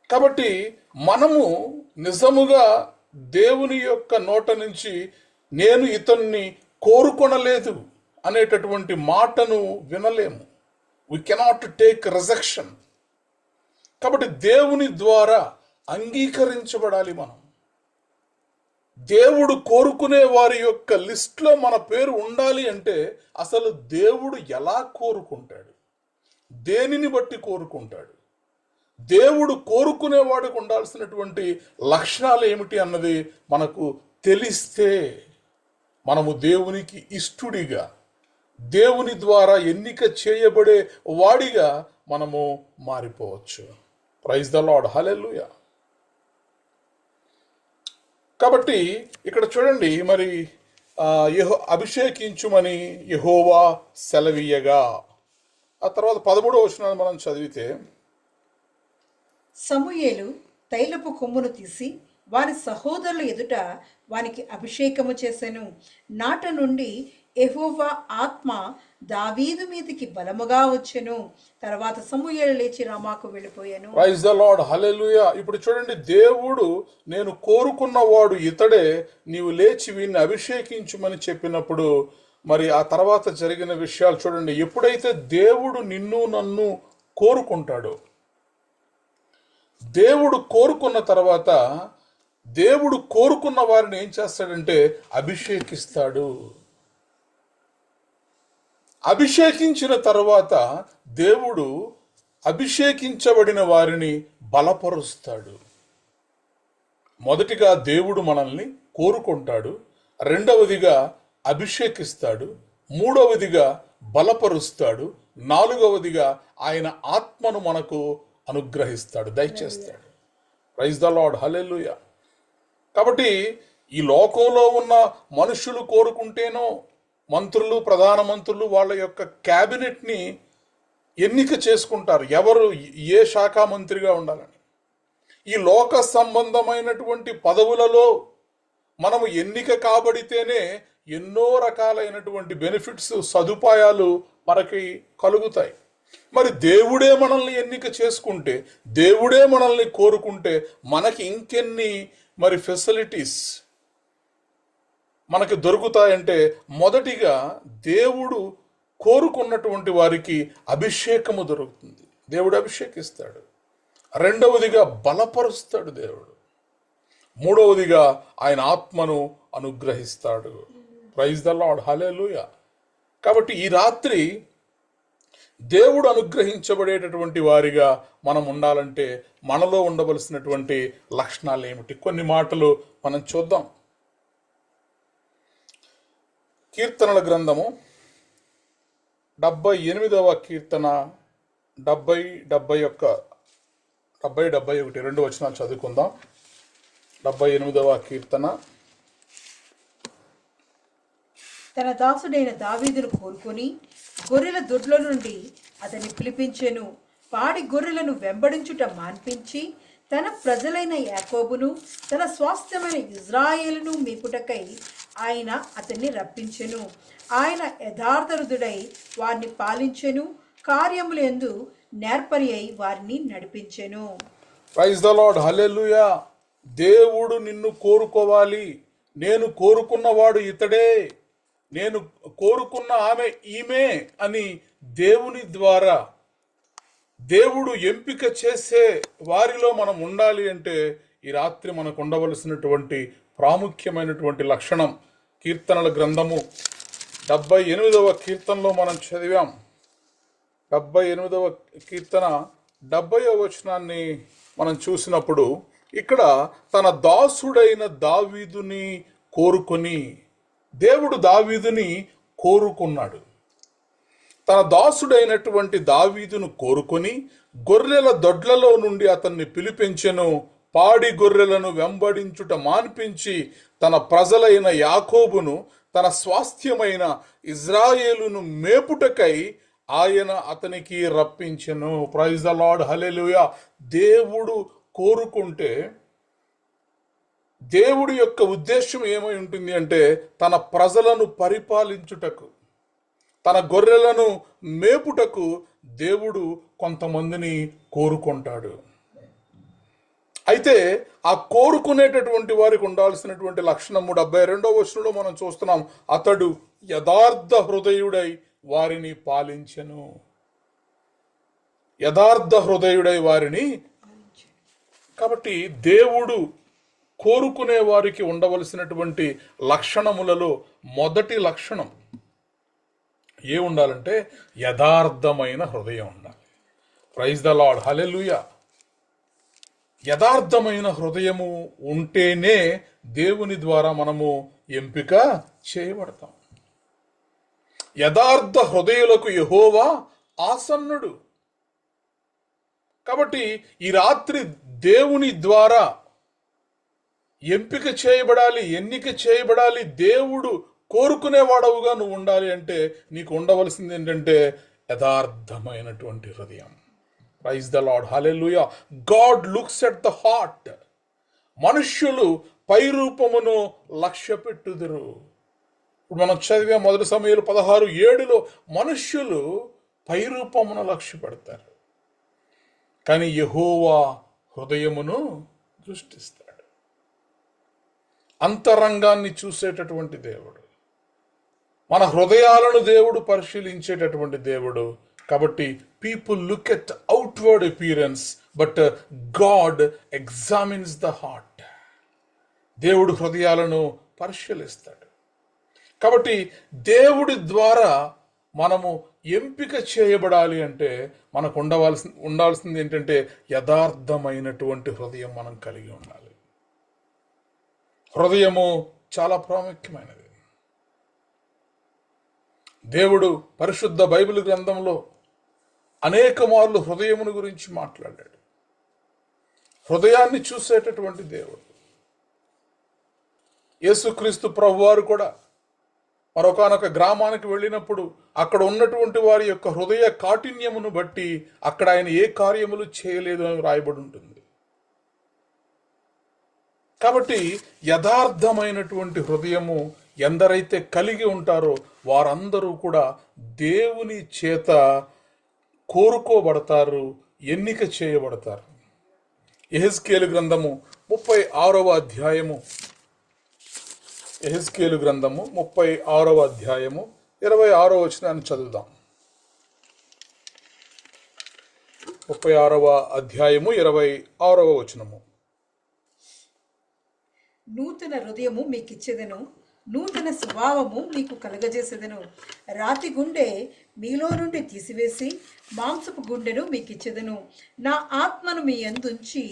కాబట్టి మనము నిజముగా దేవుని యొక్క నోట నుంచి నేను ఇతన్ని కోరుకొనలేదు అనేటటువంటి మాటను వినలేము. We cannot take rejection. కాబట్టి దేవుని ద్వారా అంగీకరించబడాలి. మనం దేవుడు కోరుకునే వారి యొక్క లిస్ట్లో మన పేరు ఉండాలి అంటే అసలు దేవుడు ఎలా కోరుకుంటాడు? దేనిని బట్టి కోరుకుంటాడు? దేవుడు కోరుకునేవాడికి ఉండాల్సినటువంటి లక్షణాలు ఏమిటి అన్నది మనకు తెలిస్తే మనము దేవునికి ఇష్టుడిగా, దేవుని ద్వారా ఎన్నిక చేయబడే వాడిగా మనము మారిపోవచ్చు. ప్రైజ్ ద లార్డ్, హల్లెలూయా. కాబట్టి ఇక్కడ చూడండి, మరి అభిషేకించుమని యెహోవా సెలవీయగా, ఆ తర్వాత 13వ వచనాన్ని మనం చదివితే, సమూయేలు తైలపు కొమ్మును తీసి వారి సహోదరుల ఎదుట వానికి అభిషేకము చేసెను. నాట నుండి యెహోవా ఆత్మ దావీదు మీదికి బలముగా వచ్చెను. తర్వాత సమూయేలు లేచి రామాకు వెళ్ళిపోయాను. ప్రైజ్ ద లార్డ్, హల్లెలూయా. ఇప్పుడు చూడండి, దేవుడు నేను కోరుకున్నవాడు ఇతడే, నీవు లేచి వీడిని అభిషేకించుమని చెప్పినప్పుడు మరి ఆ తర్వాత జరిగిన విషయాలు చూడండి. ఎప్పుడైతే దేవుడు నిన్ను నన్ను కోరుకుంటాడో, దేవుడు కోరుకున్న తర్వాత దేవుడు కోరుకున్న వారిని ఏం చేస్తాడంటే అభిషేకిస్తాడు. అభిషేకించిన తర్వాత దేవుడు అభిషేకించబడిన వారిని బలపరుస్తాడు. మొదటిగా దేవుడు మనల్ని కోరుకుంటాడు, రెండవదిగా అభిషేకిస్తాడు, మూడవదిగా బలపరుస్తాడు, నాలుగవదిగా ఆయన ఆత్మను మనకు అనుగ్రహిస్తాడు, దయచేస్తాడు. ప్రైజ్ ద లార్డ్, హల్లెలూయా. కాబట్టి ఈ లోకంలో ఉన్న మనుషులు కోరుకుంటేనో, మంత్రులు, ప్రధానమంత్రులు వాళ్ళ యొక్క క్యాబినెట్ని ఎన్నిక చేసుకుంటారు, ఎవరు ఏ శాఖ మంత్రిగా ఉండాలని. ఈ లోక సంబంధమైనటువంటి పదవులలో మనము ఎన్నిక కాబడితేనే ఎన్నో రకాలైనటువంటి బెనిఫిట్స్, సదుపాయాలు మనకి కలుగుతాయి. మరి దేవుడే మనల్ని ఎన్నిక చేసుకుంటే, దేవుడే మనల్ని కోరుకుంటే మనకి ఇంకెన్ని మరి ఫెసిలిటీస్ మనకి దొరుకుతాయంటే, మొదటిగా దేవుడు కోరుకున్నటువంటి వారికి అభిషేకము దొరుకుతుంది, దేవుడు అభిషేకిస్తాడు. రెండవదిగా బలపరుస్తాడు దేవుడు. మూడవదిగా ఆయన ఆత్మను అనుగ్రహిస్తాడు. ప్రైజ్ ద లార్డ్, హల్లెలూయా. కాబట్టి ఈ రాత్రి దేవుడు అనుగ్రహించబడేటటువంటి వారిగా మనం ఉండాలంటే మనలో ఉండవలసినటువంటి లక్షణాలు ఏమిటి? కొన్ని మాటలు మనం చూద్దాం. కీర్తనల గ్రంథము 78వ కీర్తన 70-71 రెండు వచనాలు చదువుకుందాం. 78వ కీర్తన. తన దాసుడైన దావీదును కోరుకొని గొర్రెల దొడ్ల నుండి అతన్ని పిలిపించెను. పాడి గొర్రెలను వెంబడించుట మాన్పించి తన ప్రజలైన యాకోబును, తన స్వాస్థ్యమైన ఇజ్రాయేలును మీపుటకై ఆయన అతన్ని రప్పించెను. ఆయన యథార్థహృదుడై వారిని పాలించెను, కార్యములందు నేర్పరి అయి వారిని నడిపించెను. ప్రైజ్ ద లార్డ్, హల్లెలూయా. దేవుడు నిన్ను కోరుకోవాలి. నేను కోరుకున్నవాడు ఇతడే, నేను కోరుకున్న ఆమె ఈమె అని దేవుని ద్వారా దేవుడు ఎంపిక చేసే వారిలో మనం ఉండాలి అంటే ఈ రాత్రి మనకు ఉండవలసినటువంటి ప్రాముఖ్యమైనటువంటి లక్షణం. కీర్తనల గ్రంథము 78వ కీర్తనలో మనం చదివాం. 78వ కీర్తన 70వ వచనాన్ని మనం చూసినప్పుడు ఇక్కడ తన దాసుడైన దావీదుని కోరుకొని, దేవుడు దావీదుని కోరుకున్నాడు. తన దాసుడైనటువంటి దావీదును కోరుకొని గొర్రెల దొడ్లలో నుండి అతన్ని పిలిపించెను. పాడి గొర్రెలను వెంబడించుట మాన్పించి తన ప్రజలైన యాకోబును, తన స్వాస్థ్యమైన ఇజ్రాయేలును మేపుటకై ఆయన అతనికి రప్పించెను. ప్రైజ్ ద లార్డ్, హల్లెలూయా. దేవుడు కోరుకుంటే దేవుడి యొక్క ఉద్దేశం ఏమై ఉంటుంది అంటే తన ప్రజలను పరిపాలించుటకు, తన గొర్రెలను మేపుటకు దేవుడు కొంతమందిని కోరుకుంటాడు. అయితే ఆ కోరుకునేటటువంటి వారికి ఉండాల్సినటువంటి లక్షణము 72వ వచనంలో మనం చూస్తున్నాం. అతడు యథార్థ హృదయుడై వారిని పాలించెను. యథార్థ హృదయుడై వారిని. కాబట్టి దేవుడు కోరుకునే వారికి ఉండవలసినటువంటి లక్షణములలో మొదటి లక్షణం ఏ ఉండాలంటే యథార్థమైన హృదయం ఉండాలి. ప్రైజ్ ద లార్డ్, హల్లెలూయా. యథార్థమైన హృదయము ఉంటేనే దేవుని ద్వారా మనము ఎంపిక చేయబడతాం. యథార్థ హృదయులకు యెహోవా ఆసన్నుడు. కాబట్టి ఈ రాత్రి దేవుని ద్వారా ఎంపిక చేయబడాలి, ఎన్నిక చేయబడాలి, దేవుడు కోరుకునేవాడవుగా నువ్వు ఉండాలి అంటే నీకు ఉండవలసింది ఏంటంటే యథార్థమైనటువంటి హృదయం. Praise the Lord, hallelujah. God looks at the heart. మనుష్యులు పై రూపమును లక్ష్య పెట్టుదురు. ఇప్పుడు మనం చదివే 1 సమూయేలు 16:7లో మనుష్యులు పై రూపమును లక్ష్య పెడతారు, కానీ యెహోవా హృదయమును దృష్టిస్తాడు. అంతరంగాన్ని చూసేటటువంటి దేవుడు, మన హృదయాలను దేవుడు పరిశీలించేటటువంటి దేవుడు. కాబట్టి people look at outward appearance but God examines the heart. దేవుడు హృదయాలను పరిశీలిస్తాడు. కాబట్టి దేవుడి ద్వారా మనము ఎంపిక చేయబడాలి అంటే మనకు ఉండాల్సింది ఏంటంటే యథార్థమైనటువంటి హృదయం మనం కలిగి ఉండాలి. హృదయము చాలా ప్రాముఖ్యమైనది. దేవుడు పరిశుద్ధ బైబిల్ గ్రంథంలో అనేక మార్లు హృదయమును గురించి మాట్లాడాడు. హృదయాన్ని చూసేటటువంటి దేవుడు. యేసుక్రీస్తు ప్రభువారు కూడా మరొకనొక గ్రామానికి వెళ్ళినప్పుడు అక్కడ ఉన్నటువంటి వారి యొక్క హృదయ కాఠిన్యమును బట్టి అక్కడ ఆయన ఏ కార్యములు చేయలేదు అని రాయబడి ఉంటుంది. కాబట్టి యథార్థమైనటువంటి హృదయము ఎందరైతే కలిగి ఉంటారో వారందరూ కూడా దేవుని చేత కోరుకోబడతారు, ఎన్నిక చేయబడతారు. యెహెజ్కేలు గ్రంథము 36వ అధ్యాయము, యెహెజ్కేలు గ్రంథము 36వ అధ్యాయము 26వ వచనాన్ని చదువుదాం. 36వ అధ్యాయము 26వ వచనము. నూతన హృదయము మీకు ఇచ్చేదను, నూతన స్వభావము మీకు కలగజేసేదను. రాతి గుండె మీలో నుండి తీసివేసి మాంసపు గుండెను మీకు ఇచ్చేదను. నా ఆత్మను మీ యందుంచి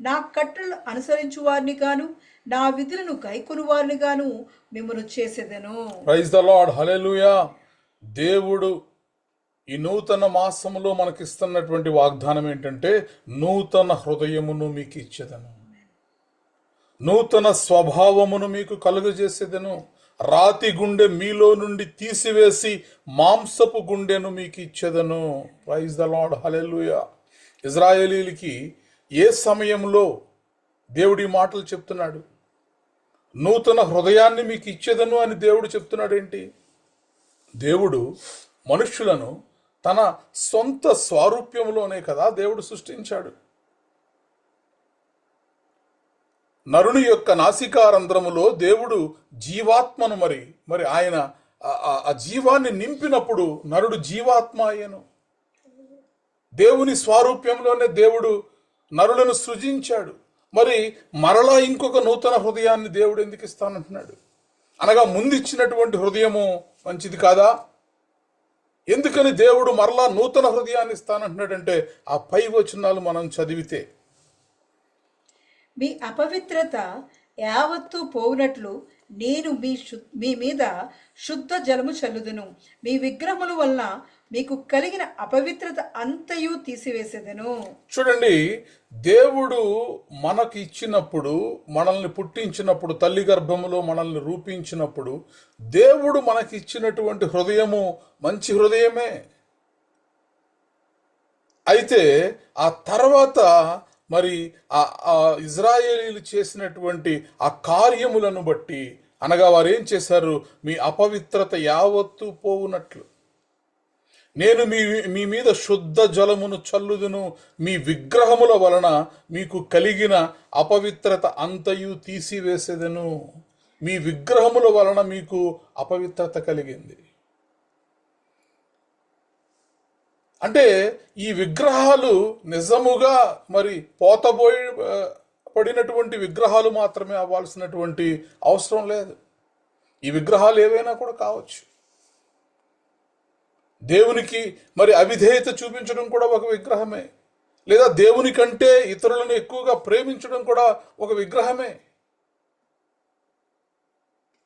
నా కట్టలను అనుసరించు వారిని గాను నా విధులను గైకొను వారిని గాను మిమ్మల్ని చేసేదను. ప్రైజ్ ద లార్డ్, హల్లెలూయా. దేవుడు ఈ నూతన మాసములో మనకిస్తున్నటువంటి వాగ్దానం ఏంటంటే నూతన హృదయమును మీకు ఇచ్చేదను, నూతన స్వభావమును మీకు కలుగజేసేదను. రాతి గుండె మీలో నుండి తీసివేసి మాంసపు గుండెను మీకు ఇచ్చేదను. ప్రైజ్ ద లార్డ్, హల్లెలూయా. ఇజ్రాయేలీలకి ఏ సమయంలో దేవుడి మాటలు చెప్తున్నాడు? నూతన హృదయాన్ని మీకు ఇచ్చేదను అని దేవుడు చెప్తున్నాడు. ఏంటి? దేవుడు మనుష్యులను తన సొంత స్వారూప్యంలోనే కదా దేవుడు సృష్టించాడు. నరుని యొక్క నాసికారంధ్రములో దేవుడు జీవాత్మను మరి ఆయన ఆ జీవాన్ని నింపినప్పుడు నరుడు జీవాత్మ అయ్యను. దేవుని స్వారూప్యంలోనే దేవుడు నరులను సృజించాడు. మరి మరలా ఇంకొక నూతన హృదయాన్ని దేవుడు ఎందుకు ఇస్తానంటున్నాడు? అనగా ముందు ఇచ్చినటువంటి హృదయము మంచిది కాదా? ఎందుకని దేవుడు మరలా నూతన హృదయాన్ని ఇస్తానంటున్నాడంటే ఆ పై వచనాలు మనం చదివితే, మీ అపవిత్రత యావత్తు పోవునట్లు నేను మీ మీద శుద్ధ జలము చల్లుదును. మీ విగ్రహముల వలన మీకు కలిగిన అపవిత్రత అంతయు తీసివేసేదను. చూడండి, దేవుడు మనకి ఇచ్చినప్పుడు, మనల్ని పుట్టించినప్పుడు, తల్లి గర్భములో మనల్ని రూపించినప్పుడు దేవుడు మనకి ఇచ్చినటువంటి హృదయము మంచి హృదయమే. అయితే ఆ తర్వాత మరి ఆ ఇజ్రాయేలీలు చేసినటువంటి ఆ కార్యములను బట్టి, అనగా వారు ఏం చేశారు? మీ అపవిత్రత యావత్తు పోవునట్లు నేను మీ మీద శుద్ధ జలమును చల్లుదును, మీ విగ్రహముల వలన మీకు కలిగిన అపవిత్రత అంతయు తీసివేసేదను. మీ విగ్రహముల వలన మీకు అపవిత్రత కలిగింది అంటే ఈ విగ్రహాలు నిజముగా మరి పడినటువంటి విగ్రహాలు మాత్రమే అవ్వాల్సినటువంటి అవసరం లేదు. ఈ విగ్రహాలు ఏవైనా కూడా కావచ్చు. దేవునికి మరి అవిధేయత చూపించడం కూడా ఒక విగ్రహమే, లేదా దేవుని కంటే ఇతరులను ఎక్కువగా ప్రేమించడం కూడా ఒక విగ్రహమే.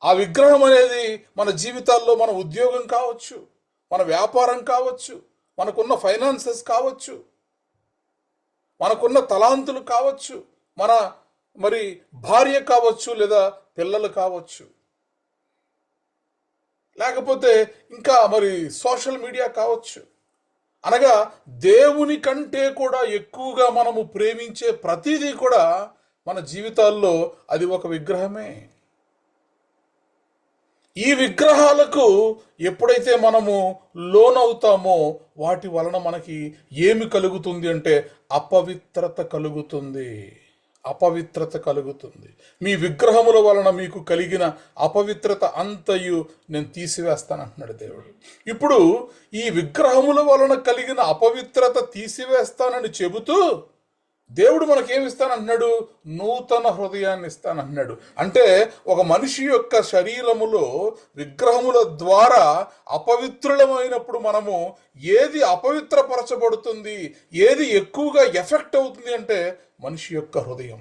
ఆ విగ్రహం అనేది మన జీవితాల్లో మన ఉద్యోగం కావచ్చు, మన వ్యాపారం కావచ్చు, మనకున్న ఫైనాన్సెస్ కావచ్చు, మనకున్న తలాంతులు కావచ్చు, మన మరి భార్య కావచ్చు, లేదా పిల్లలు కావచ్చు, లేకపోతే ఇంకా మరి సోషల్ మీడియా కావచ్చు. అనగా దేవుని కంటే కూడా ఎక్కువగా మనము ప్రేమించే ప్రతిదీ కూడా మన జీవితాల్లో అది ఒక విగ్రహమే. ఈ విగ్రహాలకు ఎప్పుడైతే మనము లోనవుతామో వాటి వలన మనకి ఏమి కలుగుతుంది అంటే అపవిత్రత కలుగుతుంది. అపవిత్రత కలుగుతుంది. మీ విగ్రహముల వలన మీకు కలిగిన అపవిత్రత అంతయు నేను తీసివేస్తానంటున్నాడు దేవుడు. ఇప్పుడు ఈ విగ్రహముల వలన కలిగిన అపవిత్రత తీసివేస్తానని చెబుతూ దేవుడు మనకేమిస్తానంటున్నాడు? నూతన హృదయాన్ని ఇస్తానంటున్నాడు. అంటే ఒక మనిషి యొక్క శరీరములో విగ్రహముల ద్వారా అపవిత్రులమైనప్పుడు మనము ఏది అపవిత్రపరచబడుతుంది, ఏది ఎక్కువగా ఎఫెక్ట్ అవుతుంది అంటే మనిషి యొక్క హృదయం.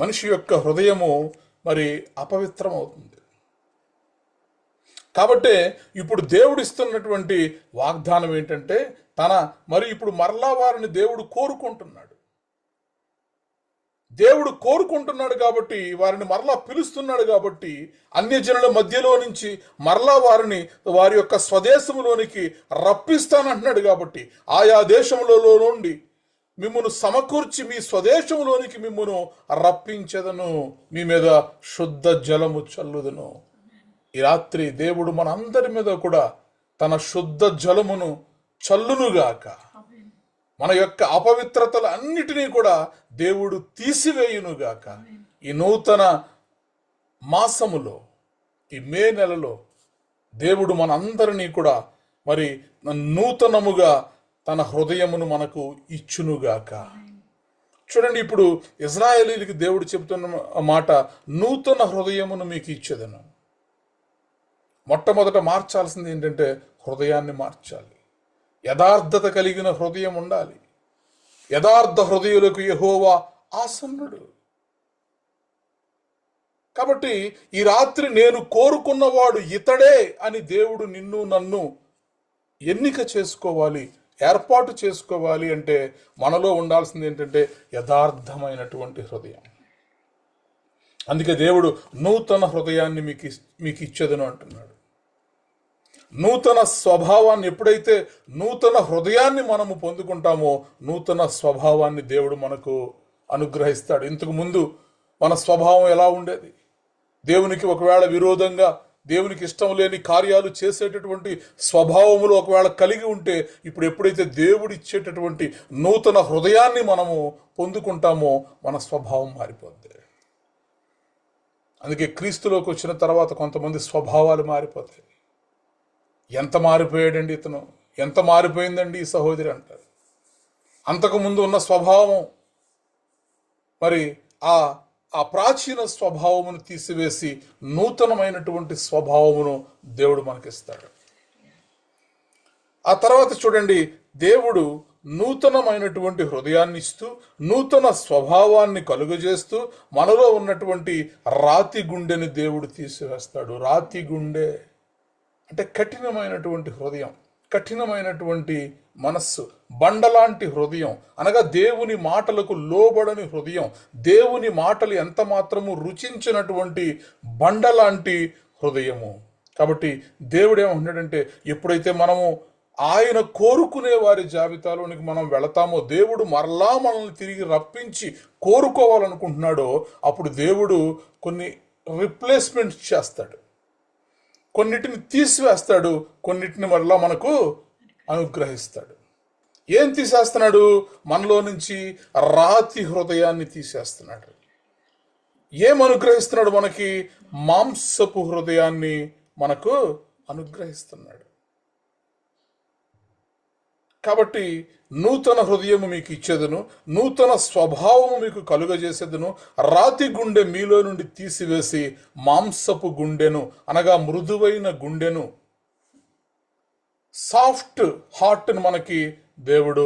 మనిషి యొక్క హృదయము మరి అపవిత్రం అవుతుంది. కాబట్టి ఇప్పుడు దేవుడు ఇస్తున్నటువంటి వాగ్దానం ఏంటంటే ఇప్పుడు మరలా వారిని దేవుడు కోరుకుంటున్నాడు. దేవుడు కోరుకుంటున్నాడు కాబట్టి, వారిని మరలా పిలుస్తున్నాడు కాబట్టి, అన్యజనుల మధ్యలో నుంచి మరలా వారిని వారి యొక్క స్వదేశంలోనికి రప్పిస్తానంటున్నాడు కాబట్టి, ఆయా దేశములలో నుండి మిమ్మును సమకూర్చి మీ స్వదేశంలోనికి మిమ్మును రప్పించెదను, మీ మీద శుద్ధ జలము చల్లుదును. ఈ రాత్రి దేవుడు మనందరి మీద కూడా తన శుద్ధ జలమును చల్లునుగాక. మన యొక్క అపవిత్రతలు అన్నిటినీ కూడా దేవుడు తీసివేయునుగాక. ఈ నూతన మాసములో, ఈ మే నెలలో దేవుడు మనందరినీ కూడా మరి నూతనముగా తన హృదయమును మనకు ఇచ్చునుగాక. చూడండి, ఇప్పుడు ఇజ్రాయేలీలకి దేవుడు చెబుతున్న మాట, నూతన హృదయమును మీకు ఇచ్చేదను. మొట్టమొదట మార్చాల్సింది ఏంటంటే హృదయాన్ని మార్చాలి. యథార్థత కలిగిన హృదయం ఉండాలి. యథార్థ హృదయులకు యెహోవా ఆసన్నుడు. కాబట్టి ఈ రాత్రి నేను కోరుకున్నవాడు ఇతడే అని దేవుడు నిన్ను నన్ను ఎన్నిక చేసుకోవాలి, ఏర్పాటు చేసుకోవాలి. అంటే మనలో ఉండాల్సింది ఏంటంటే యథార్థమైనటువంటి హృదయం. అందుకే దేవుడు నూతన హృదయాన్ని మీకు ఇచ్చేదను అంటున్నాడు. నూతన స్వభావాన్ని, ఎప్పుడైతే నూతన హృదయాన్ని మనము పొందుకుంటామో నూతన స్వభావాన్ని దేవుడు మనకు అనుగ్రహిస్తాడు. ఇంతకు ముందు మన స్వభావం ఎలా ఉండేది? దేవునికి ఒకవేళ విరోధంగా, దేవునికి ఇష్టం లేని కార్యాలు చేసేటటువంటి స్వభావములు ఒకవేళ కలిగి ఉంటే, ఇప్పుడు ఎప్పుడైతే దేవుడు ఇచ్చేటటువంటి నూతన హృదయాన్ని మనము పొందుకుంటామో మన స్వభావం మారిపోద్ది. అందుకే క్రీస్తులోకి వచ్చిన తర్వాత కొంతమంది స్వభావాలు మారిపోతాయి. ఎంత మారిపోయాడండి ఇతను, ఎంత మారిపోయిందండి ఈ సహోదరి అంటారు. అంతకుముందు ఉన్న స్వభావం, మరి ఆ ప్రాచీన స్వభావమును తీసివేసి నూతనమైనటువంటి స్వభావమును దేవుడు మనకిస్తాడు. ఆ తర్వాత చూడండి, దేవుడు నూతనమైనటువంటి హృదయాన్ని ఇస్తూ నూతన స్వభావాన్ని కలుగజేస్తూ మనలో ఉన్నటువంటి రాతి గుండెని దేవుడు తీసివేస్తాడు. రాతి గుండె అంటే కఠినమైనటువంటి హృదయం, కఠినమైనటువంటి మనస్సు, బండలాంటి హృదయం, అనగా దేవుని మాటలకు లోబడని హృదయం, దేవుని మాటలు ఎంత మాత్రము రుచించినటువంటి బండలాంటి హృదయము. కాబట్టి దేవుడు ఏమంటున్నాడంటే, ఎప్పుడైతే మనము ఆయన కోరుకునే వారి జాబితాలోనికి మనం వెళతామో, దేవుడు మరలా మనల్ని తిరిగి రప్పించి కోరుకోవాలనుకుంటున్నాడో, అప్పుడు దేవుడు కొన్ని రిప్లేస్మెంట్స్ చేస్తాడు, కొన్నిటిని తీసివేస్తాడు, కొన్నిటిని మరలా మనకు అనుగ్రహిస్తాడు. ఏం తీసేస్తున్నాడు? మనలో నుంచి రాతి హృదయాన్ని తీసేస్తున్నాడు. ఏం అనుగ్రహిస్తున్నాడు? మనకి మాంసపు హృదయాన్ని మనకు అనుగ్రహిస్తున్నాడు. కాబట్టి నూతన హృదయము మీకు ఇచ్చేదను, నూతన స్వభావము మీకు కలుగజేసేదను, రాతి గుండె మీలో నుండి తీసివేసి మాంసపు గుండెను, అనగా మృదువైన గుండెను, సాఫ్ట్ హార్ట్ను మనకి దేవుడు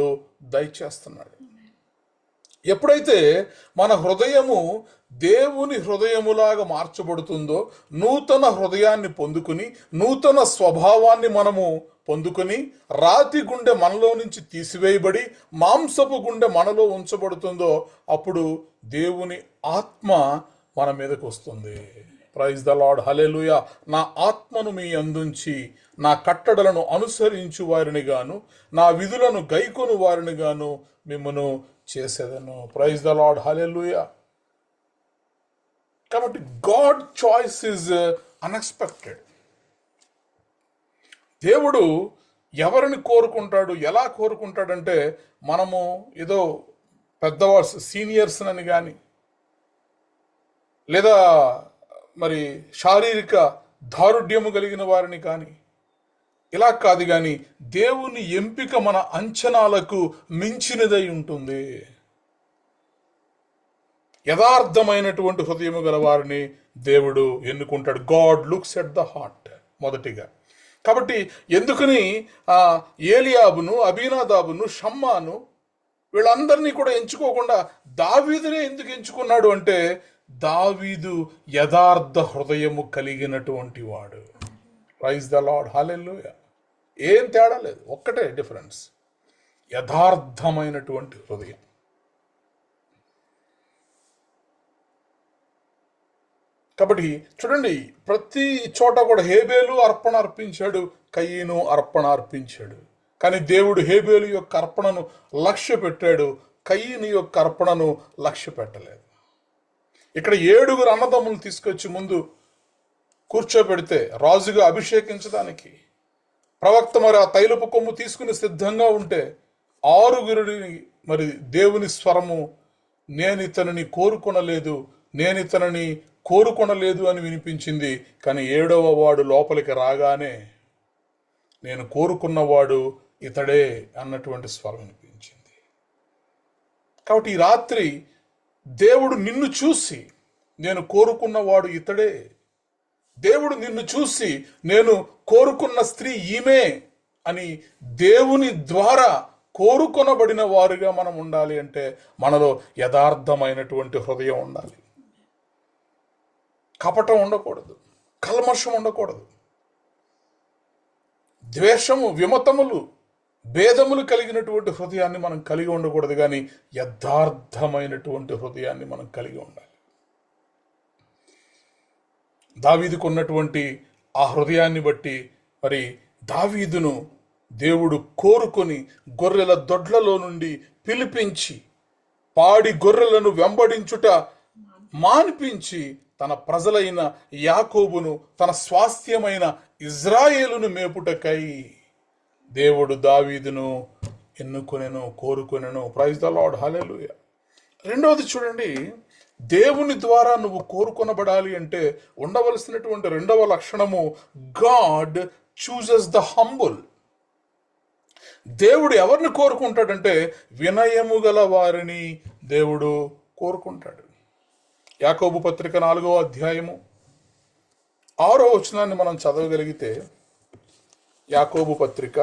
దయచేస్తున్నాడు. ఎప్పుడైతే మన హృదయము దేవుని హృదయములాగా మార్చబడుతుందో, నూతన హృదయాన్ని పొందుకుని నూతన స్వభావాన్ని మనము పొందుకొని రాతి గుండె మనలో నుంచి తీసివేయబడి మాంసపు గుండె మనలో ఉంచబడుతుందో, అప్పుడు దేవుని ఆత్మ మన మీదకు వస్తుంది. ప్రైజ్ ద లార్డ్, హల్లెలూయా. నా ఆత్మను మీ అందుంచి నా కట్టడలను అనుసరించు వారిని గాను నా విధులను గైకొను వారిని గాను మిమ్మను చేసేదను. ప్రైజ్ ద లార్డ్, హల్లెలూయా. కాబట్టి గాడ్ చాయిస్ ఇస్ అన్ఎక్స్పెక్టెడ్. దేవుడు ఎవరిని కోరుకుంటాడు, ఎలా కోరుకుంటాడంటే, మనము ఏదో పెద్దవాళ్ళు సీనియర్స్ అని కానీ, లేదా మరి శారీరక దారుఢ్యము కలిగిన వారిని కానీ, ఇలా కాదు. కానీ దేవుని ఎంపిక మన అంచనాలకు మించినదై ఉంటుంది. యథార్థమైనటువంటి హృదయము గల వారిని దేవుడు ఎన్నుకుంటాడు. God looks at the heart మొదటిగా. కాబట్టి ఎందుకని ఏలియాబును, అబీనాదాబును, షమ్మాను వీళ్ళందరినీ కూడా ఎంచుకోకుండా దావీదునే ఎందుకు ఎంచుకున్నాడు అంటే, దావీదు యథార్థ హృదయము కలిగినటువంటి వాడు. ప్రైజ్ ద లార్డ్, హల్లెలూయా. ఏం తేడా లేదు, ఒక్కటే డిఫరెన్స్, యథార్థమైనటువంటి హృదయం. కాబట్టి చూడండి, ప్రతి చోట కూడా హేబేలు అర్పణ అర్పించాడు, కయ్యను అర్పణ అర్పించాడు. కానీ దేవుడు హేబేలు యొక్క అర్పణను లక్ష్య పెట్టాడు, కయ్యను యొక్క అర్పణను లక్ష్య పెట్టలేదు. ఇక్కడ 7 అన్నదమ్ములు తీసుకొచ్చి ముందు కూర్చోబెడితే రాజుగా అభిషేకించడానికి ప్రవక్త మరి ఆ తైలపు కొమ్ము తీసుకుని సిద్ధంగా ఉంటే 6 మరి దేవుని స్వరము నేను ఇతనిని కోరుకొనలేదు అని వినిపించింది. కానీ 7వ వాడు లోపలికి రాగానే నేను కోరుకున్నవాడు ఇతడే అన్నటువంటి స్వరం వినిపించింది. కాబట్టి ఈ రాత్రి దేవుడు నిన్ను చూసి నేను కోరుకున్నవాడు ఇతడే, దేవుడు నిన్ను చూసి నేను కోరుకున్న స్త్రీ ఈమె అని దేవుని ద్వారా కోరుకొనబడిన వారుగా మనం ఉండాలి అంటే మనలో యథార్థమైనటువంటి హృదయం ఉండాలి. కపటం ఉండకూడదు, కల్మషం ఉండకూడదు, ద్వేషము, విమతములు, భేదములు కలిగినటువంటి హృదయాన్ని మనం కలిగి ఉండకూడదు. కానీ యథార్థమైనటువంటి హృదయాన్ని మనం కలిగి ఉండాలి. దావీదుకు ఉన్నటువంటి ఆ హృదయాన్ని బట్టి మరి దావీదును దేవుడు కోరుకొని గొర్రెల దొడ్లలో నుండి పిలిపించి పాడి గొర్రెలను వెంబడించుట మాన్పించి తన ప్రజలైన యాకోబును తన స్వాస్థ్యమైన ఇజ్రాయేలును మేపుటకై దేవుడు దావీదును ఎన్నుకొనెను, కోరుకొనెను. ప్రైజ్ ద లార్డ్, హల్లెలూయా. రెండవది చూడండి, దేవుని ద్వారా నువ్వు కోరుకొనబడాలి అంటే ఉండవలసినటువంటి 2వ లక్షణము, గాడ్ చూజెస్ ద హంబుల్. దేవుడు ఎవరిని కోరుకుంటాడంటే వినయము గల వారిని దేవుడు కోరుకుంటాడు. యాకోబు పత్రిక 4వ అధ్యాయము 6వ వచనాన్ని మనం చదవగలిగితే, యాకోబు పత్రిక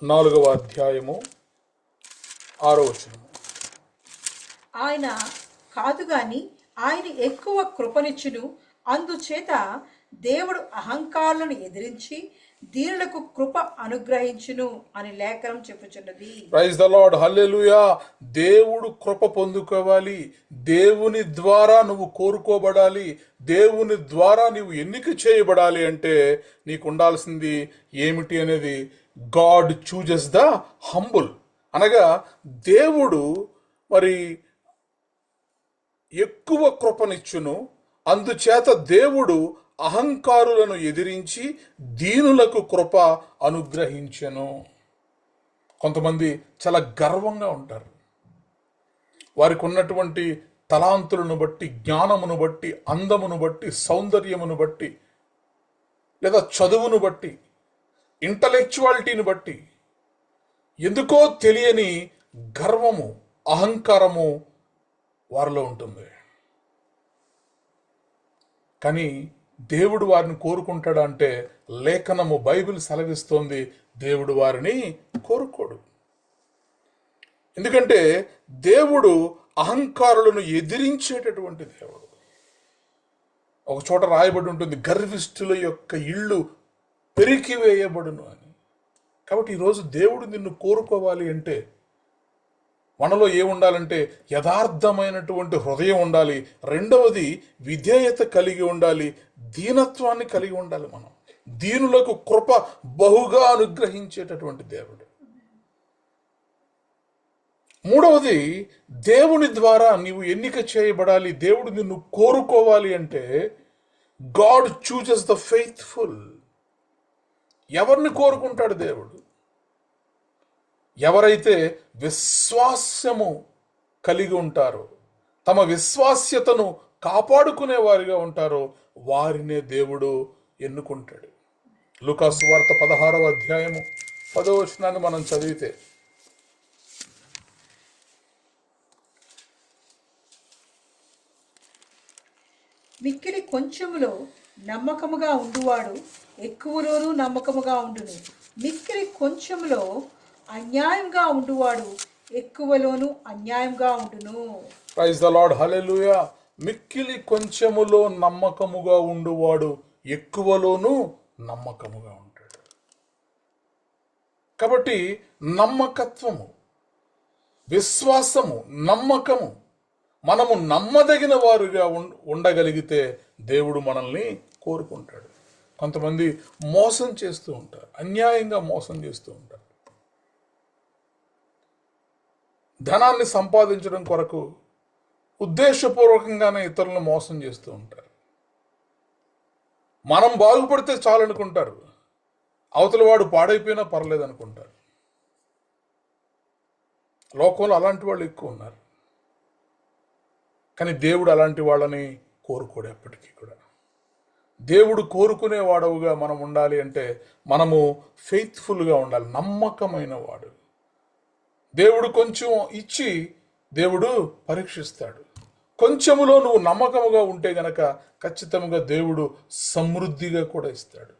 4వ అధ్యాయము 6వ వచనము. ఆయన కాదు గాని ఆయన ఎక్కువ కృపనిచ్చును, అందుచేత దేవుడు అహంకారులను ఎదిరించి దీనులకు కృప అనుగ్రహించును అని లేఖనం చెప్పుచున్నది. ప్రైజ్ ద లార్డ్, హల్లెలూయా. దేవుడు కృప పొందుకోవాలి, దేవుని ద్వారా నువ్వు కోరుకోబడాలి, దేవుని ద్వారా నువ్వు ఎన్నిక చేయబడాలి అంటే నీకు ఉండాల్సింది ఏమిటి అనేది, గాడ్ చూజెస్ ద హంబుల్. అనగా దేవుడు మరి ఎక్కువ కృపనిచ్చును, అందుచేత దేవుడు అహంకారులను ఎదిరించి దీనులకు కృప అనుగ్రహించెను. కొంతమంది చాలా గర్వంగా ఉంటారు. వారికి ఉన్నటువంటి తలాంతులను బట్టి, జ్ఞానమును బట్టి, అందమును బట్టి, సౌందర్యమును బట్టి, లేదా చదువును బట్టి, ఇంటలెక్చువాలిటీని బట్టి ఎందుకో తెలియని గర్వము, అహంకారము వారిలో ఉంటుంది. కానీ దేవుడు వారిని కోరుకుంటాడా అంటే లేఖనము, బైబిల్ సెలవిస్తోంది, దేవుడు వారిని కోరుకోడు. ఎందుకంటే దేవుడు అహంకారులను ఎదిరించేటటువంటి దేవుడు. ఒక చోట రాయబడి ఉంటుంది, గర్విష్ఠుల యొక్క ఇళ్ళు పెరికివేయబడును అని. కాబట్టి ఈరోజు దేవుడు నిన్ను కోరుకోవాలి అంటే మనలో ఏముండాలంటే యథార్థమైనటువంటి హృదయం ఉండాలి. రెండవది విధేయత కలిగి ఉండాలి, దీనత్వాన్ని కలిగి ఉండాలి. మనం దీనులకు కృప బహుగా అనుగ్రహించేటటువంటి దేవుడు. మూడవది, దేవుని ద్వారా నీవు ఎన్నిక చేయబడాలి, దేవుడు నిన్ను కోరుకోవాలి అంటే గాడ్ చూజెస్ ద ఫెయిత్ఫుల్. ఎవరిని కోరుకుంటాడు దేవుడు? ఎవరైతే విశ్వాసము కలిగి ఉంటారో, తమ విశ్వాస్యతను కాపాడుకునే వారిగా ఉంటారో వారినే దేవుడు ఎన్నుకుంటాడు. లూకా సువార్త 16వ అధ్యాయము 10వ వచనాన్ని మనం చదివితే, మిక్కిలి కొంచెములో నమ్మకముగా ఉండువాడు ఎక్కువలోనూ నమ్మకముగా ఉండును, మిక్కిలి కొంచెములో అన్యాయంగా ఉండువాడు ఎక్కువలోను అన్యాయంగా ఉండును. ప్రైజ్ ద లార్డ్, హల్లెలూయా. మిక్కిలి కొంచెములో నమ్మకముగా ఉండువాడు ఎక్కువలోనూ నమ్మకముగా ఉంటాడు. కాబట్టి నమ్మకత్వము, విశ్వాసము, నమ్మకము మనము నమ్మదగిన వారుగా ఉండగలిగితే దేవుడు మనల్ని కోరుకుంటాడు. కొంతమంది మోసం చేస్తూ ఉంటారు, అన్యాయంగా మోసం చేస్తూ ఉంటారు. ధనాన్ని సంపాదించడం కొరకు ఉద్దేశపూర్వకంగానే ఇతరులను మోసం చేస్తూ ఉంటారు. మనం బాగుపడితే చాలనుకుంటారు, అవతల వాడు పాడైపోయినా పర్లేదు అనుకుంటారు. లోకంలో అలాంటి వాళ్ళు ఎక్కువ ఉన్నారు. కానీ దేవుడు అలాంటి వాళ్ళని కోరుకోడు ఎప్పటికీ కూడా. దేవుడు కోరుకునే వాడవుగా మనం ఉండాలి అంటే మనము ఫెయిత్ఫుల్గా ఉండాలి, నమ్మకమైన వాడు. దేవుడు కొంచెం ఇచ్చి దేవుడు పరీక్షిస్తాడు. కొంచెములో నువ్వు నమ్మకముగా ఉంటే గనక ఖచ్చితంగా దేవుడు సమృద్ధిగా కూడా ఇస్తాడు.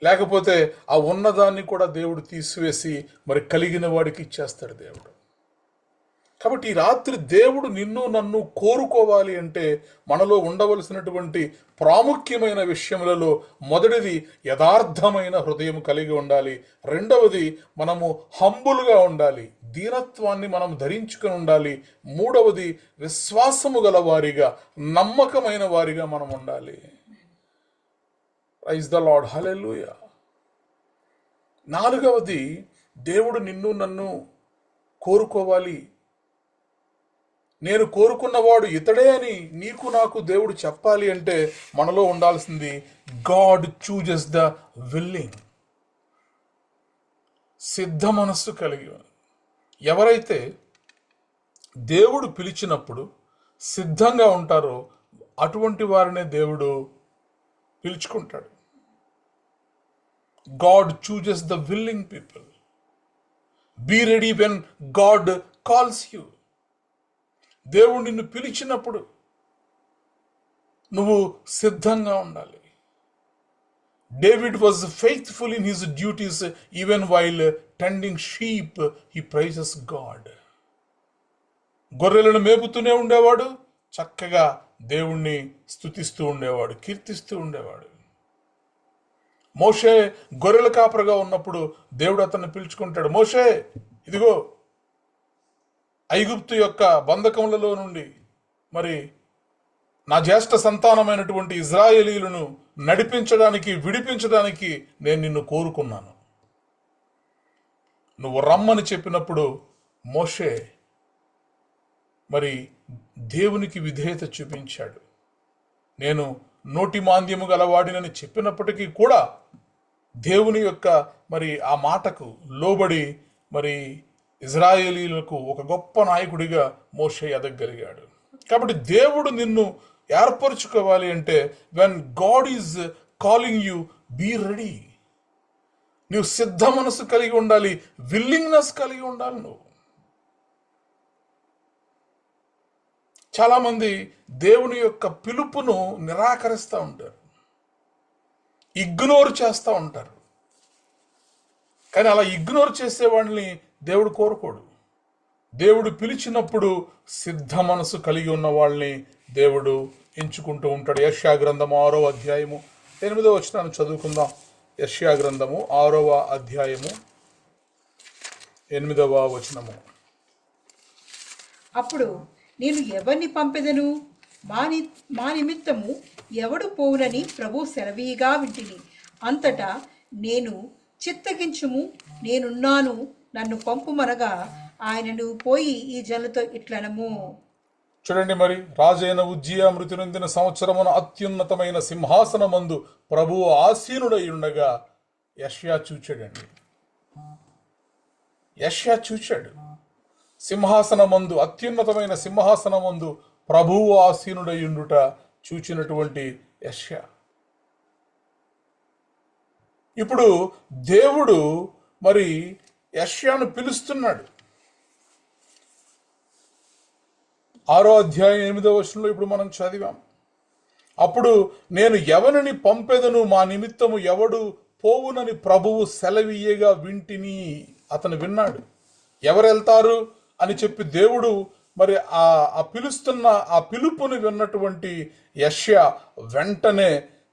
లేకపోతే ఆ ఉన్నదాన్ని కూడా దేవుడు తీసివేసి మరి కలిగిన వాడికి ఇచ్చేస్తాడు దేవుడు. కాబట్టి ఈ రాత్రి దేవుడు నిన్ను నన్ను కోరుకోవాలి అంటే మనలో ఉండవలసినటువంటి ప్రాముఖ్యమైన విషయములలో మొదటిది యథార్థమైన హృదయం కలిగి ఉండాలి. రెండవది మనము హంబుల్గా ఉండాలి, దీనత్వాన్ని మనం ధరించుకుని ఉండాలి. మూడవది విశ్వాసము గల వారిగా, నమ్మకమైన వారిగా మనం ఉండాలి. ప్రైజ్ ద లార్డ్, హల్లెలూయా. నాలుగవది దేవుడు నిన్ను నన్ను కోరుకోవాలి, నేను కోరుకున్నవాడు ఇతడే అని నీకు నాకు దేవుడు చెప్పాలి అంటే మనలో ఉండాల్సింది గాడ్ చూజెస్ ద విల్లింగ్, సిద్ధ మనస్సు కలిగి. ఎవరైతే దేవుడు పిలిచినప్పుడు సిద్ధంగా ఉంటారో అటువంటి వారినే దేవుడు పిలుచుకుంటాడు. God chooses the willing people. Be ready when God calls you. దేవుడు నిన్ను పిలిచినప్పుడు నువ్వు సిద్ధంగా ఉండాలి. David was faithful in his duties even while tending sheep he praises God. గొర్రెలను మేపుతూనే ఉండేవాడు, చక్కగా దేవుణ్ణి స్తుతిస్తూ ఉండేవాడు, కీర్తిస్తూ ఉండేవాడు. మోషే గొర్రెల కాపరిగా ఉన్నప్పుడు దేవుడు అతన్ని పిలుచుకుంటాడు. మోషే, ఇదిగో ఐగుప్తు యొక్క బంధకములలో నుండి మరి నా జ్యేష్ఠ సంతానమైనటువంటి ఇజ్రాయేలీలను నడిపించడానికి, విడిపించడానికి నేను నిన్ను కోరుకున్నాను. నువ్వు రమ్మని చెప్పినప్పుడు మోషే మరి దేవునికి విధేయత చూపించాడు. నేను నోటి మాంద్యము గలవాడినని చెప్పినప్పటికీ కూడా దేవుని యొక్క మరి ఆ మాటకు లోబడి మరి ఇజ్రాయేలీలకు ఒక గొప్ప నాయకుడిగా మోషే ఎదగలిగాడు. కాబట్టి దేవుడు నిన్ను ఏర్పరచుకోవాలి అంటే when God is calling you, be ready. నువ్వు సిద్ధ మనసు కలిగి ఉండాలి, విల్లింగ్నెస్ కలిగి ఉండాలి. నువ్వు చాలామంది దేవుని యొక్క పిలుపును నిరాకరిస్తూ ఉంటారు, ఇగ్నోర్ చేస్తూ ఉంటారు. కానీ అలా ఇగ్నోర్ చేసేవాడిని దేవుడు కోరుకోడు. దేవుడు పిలిచినప్పుడు సిద్ధ మనసు కలిగి ఉన్న వాళ్ళని దేవుడు ఎంచుకుంటూ ఉంటాడు. యెషయా గ్రంథము 6వ అధ్యాయము 8వ వచనాన్ని చదువుకుందాం. యెషయా గ్రంథము 6వ అధ్యాయము 8వ వచనము. అప్పుడు నేను ఎవరిని పంపెదను, మా నిమిత్తము ఎవడు పోవునని ప్రభు సెలవీగా వింటిని. అంతటా నేను చిత్తగించుము, నేనున్నాను, నన్ను పంపుమనగా ఆయన నువ్వు పోయి ఈ జనులతో ఇట్లనము. చూడండి, మరి రాజైన ఉజ్జియా మృతి నొందిన సంవత్సరమున అత్యున్నతమైన సింహాసనమందు ప్రభువు ఆసీనుడై ఉండగా యెషయా చూచాడండి. యెషయా చూచాడు. సింహాసనమందు, అత్యున్నతమైన సింహాసనమందు ప్రభువు ఆసీనుడై ఉండుట చూచినటువంటి యెషయా. ఇప్పుడు దేవుడు మరి యెషయాను పిలుస్తున్నాడు. 6వ అధ్యాయం 8వ వచనంలో ఇప్పుడు మనం చదివాం. అప్పుడు నేను ఎవరిని పంపెదను, మా నిమిత్తము ఎవడు పోవునని ప్రభువు సెలవీయగా వింటిని. అతను విన్నాడు. ఎవరు వెళ్తారు అని చెప్పి దేవుడు మరి ఆ పిలుస్తున్న ఆ పిలుపుని విన్నటువంటి యెషయా వెంటనే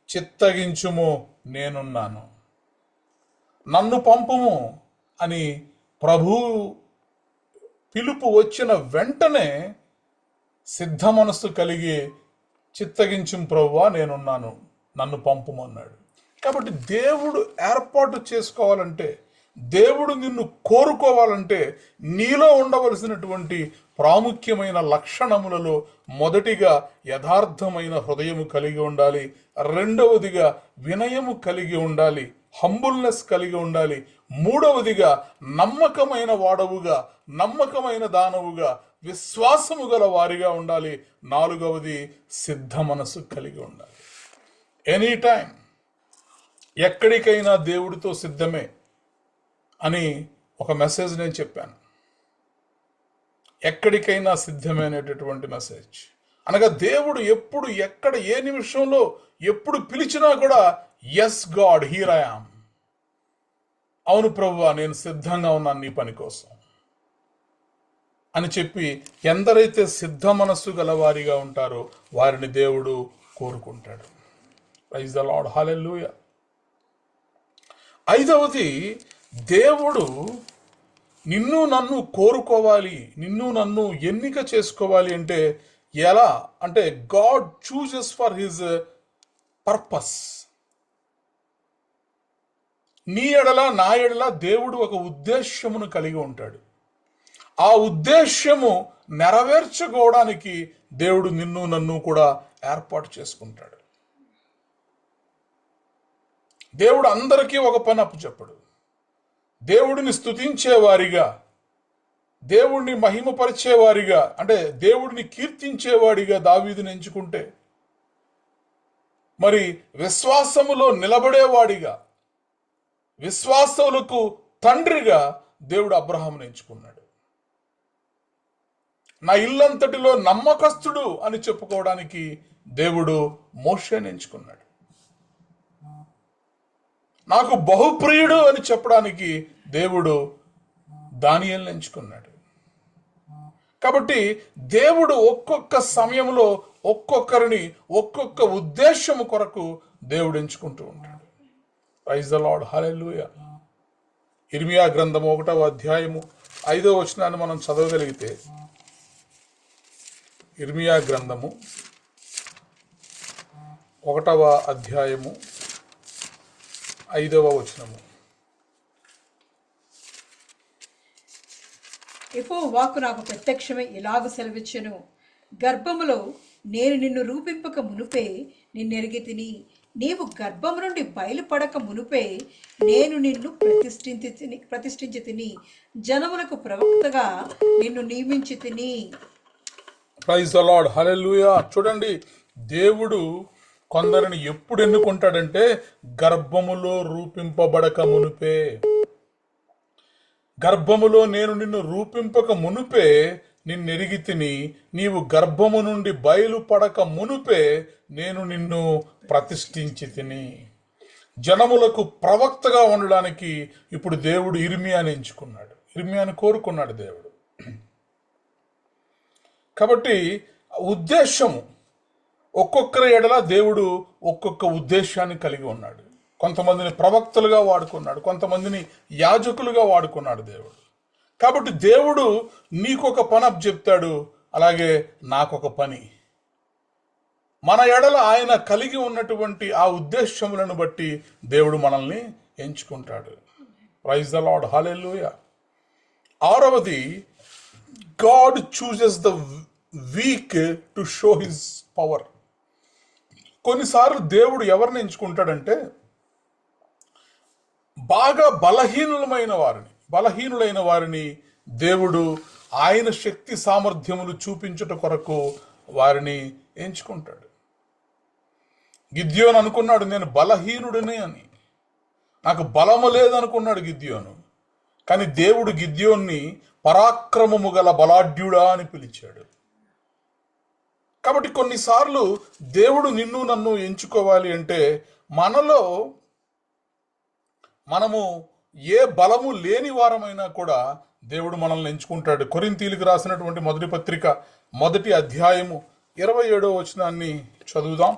చిత్తగించుము, నేనున్నాను, నన్ను పంపుము అని ప్రభు పిలుపు వచ్చిన వెంటనే సిద్ధ మనస్సు కలిగి చిత్తగించిన ప్రభువా నేనున్నాను, నన్ను పంపుమన్నాడు. కాబట్టి దేవుడు ఏర్పాటు చేసుకోవాలంటే, దేవుడు నిన్ను కోరుకోవాలంటే నీలో ఉండవలసినటువంటి ప్రాముఖ్యమైన లక్షణములలో మొదటిగా యథార్థమైన హృదయము కలిగి ఉండాలి, రెండవదిగా వినయము కలిగి ఉండాలి, హంబుల్నెస్ కలిగి ఉండాలి, మూడవదిగా నమ్మకమైన వాడవుగా, నమ్మకమైన దానవుగా, విశ్వాసము గల వారిగా ఉండాలి, నాలుగవది సిద్ధ మనసు కలిగి ఉండాలి. ఎనీ టైం ఎక్కడికైనా దేవుడితో సిద్ధమే అని ఒక మెసేజ్ నేను చెప్పాను. ఎక్కడికైనా సిద్ధమే అనేటటువంటి మెసేజ్ అనగా దేవుడు ఎప్పుడు ఎక్కడ ఏ నిమిషంలో ఎప్పుడు పిలిచినా కూడా yes God here I am, అవును ప్రభువా నేను సిద్ధంగా ఉన్నాను నీ పని కోసం అని చెప్పి ఎందరైతే సిద్ధ మనస్సు గలవారిగా ఉంటారో వారిని దేవుడు కోరుకుంటాడు. ప్రైజ్ ద లార్డ్, హల్లెలూయా. ఐదవది, దేవుడు నిన్ను నన్ను కోరుకోవాలి, నిన్ను నన్ను ఎన్నిక చేసుకోవాలి అంటే ఎలా అంటే God chooses for his purpose. నీ ఎడల నా ఎడల దేవుడు ఒక ఉద్దేశ్యమును కలిగి ఉంటాడు. ఆ ఉద్దేశ్యము నెరవేర్చుకోవడానికి దేవుడు నిన్ను నన్ను కూడా ఏర్పాటు చేసుకుంటాడు. దేవుడు అందరికీ ఒక పని అప్పచెప్పడు. దేవుడిని స్తుతించేవారిగా, దేవుడిని మహిమపరిచేవారిగా, అంటే దేవుడిని కీర్తించేవాడిగా దావీదుని ఎంచుకుంటే, మరి విశ్వాసములో నిలబడేవాడిగా, విశ్వాసములకు తండ్రిగా దేవుడు అబ్రహామును ఎంచుకున్నాడు. నా ఇల్లంతటిలో నమ్మకస్తుడు అని చెప్పుకోవడానికి దేవుడు మోషేని ఎంచుకున్నాడు. నాకు బహుప్రియుడు అని చెప్పడానికి దేవుడు దానియేలును ఎంచుకున్నాడు. కాబట్టి దేవుడు ఒక్కొక్క సమయంలో ఒక్కొక్కరిని ఒక్కొక్క ఉద్దేశము కొరకు దేవుడు ఎంచుకుంటూ ఉంటాడు. ప్రైజ్ ద లార్డ్, హల్లెలూయా. ఇర్మియా గ్రంథము 1వ అధ్యాయము 5వ వచనాన్ని మనం చదవగలిగితే, ఇర్మియా గ్రంథము 1వ అధ్యాయము 5వ వచనము. యెహోవా వాక్కు నాకు ప్రత్యక్షమై ఇలాగు సెలవిచ్చెను, గర్భములో నేను నిన్ను రూపింపక మునుపే నిన్నెరిగి తిని, నీవు గర్భము నుండి బయలుపడక మునుపే నేను నిన్ను ప్రతిష్ఠించి తిని, జనములకు ప్రవక్తగా నిన్ను నియమించి తిని. ప్రైజ్ ద లార్డ్, హల్లెలూయా. చూడండి, దేవుడు కొందరిని ఎప్పుడు ఎన్నుకుంటాడంటే గర్భములో రూపింపబడక మునుపే. గర్భములో నేను నిన్ను రూపింపక మునుపే నిన్నెరిగి తిని, నీవు గర్భము నుండి బయలుపడక మునుపే నేను నిన్ను ప్రతిష్ఠించి తిని. జనములకు ప్రవక్తగా ఉండడానికి ఇప్పుడు దేవుడు ఇర్మియాని ఎంచుకున్నాడు, ఇర్మియాని కోరుకున్నాడు దేవుడు. కాబట్టి ఉద్దేశము, ఒక్కొక్కరి ఎడల దేవుడు ఒక్కొక్క ఉద్దేశాన్ని కలిగి ఉన్నాడు. కొంతమందిని ప్రవక్తలుగా వాడుకున్నాడు, కొంతమందిని యాజకులుగా వాడుకున్నాడు దేవుడు. కాబట్టి దేవుడు నీకొక పని చెప్తాడు, అలాగే నాకొక పని. మన ఎడల ఆయన కలిగి ఉన్నటువంటి ఆ ఉద్దేశములను బట్టి దేవుడు మనల్ని ఎంచుకుంటాడు. ప్రైజ్ ద లార్డ్, హల్లెలూయా. ఆరవది, God chooses the week to show his power. కొన్నిసార్లు దేవుడు ఎవరిని ఎంచుకుంటాడంటే బాగా బలహీనులైన వారిని దేవుడు ఆయన శక్తి సామర్థ్యములు చూపించుట కొరకు వారిని ఎంచుకుంటాడు. గిద్యోను అనుకున్నాడు నేను బలహీనుడినే అని, నాకు బలము లేదనుకున్నాడు గిద్యోను. కానీ దేవుడు గిద్యోన్ని పరాక్రమము గల బలాఢ్యుడా అని పిలిచాడు. కాబట్టి కొన్నిసార్లు దేవుడు నిన్ను నన్ను ఎంచుకోవాలి అంటే మనము ఏ బలము లేని వారమైనా కూడా దేవుడు మనల్ని ఎంచుకుంటాడు. కొరింథీయులకు రాసినటువంటి మొదటి పత్రిక 1వ అధ్యాయము 27వ వచనాన్ని చదువుదాం.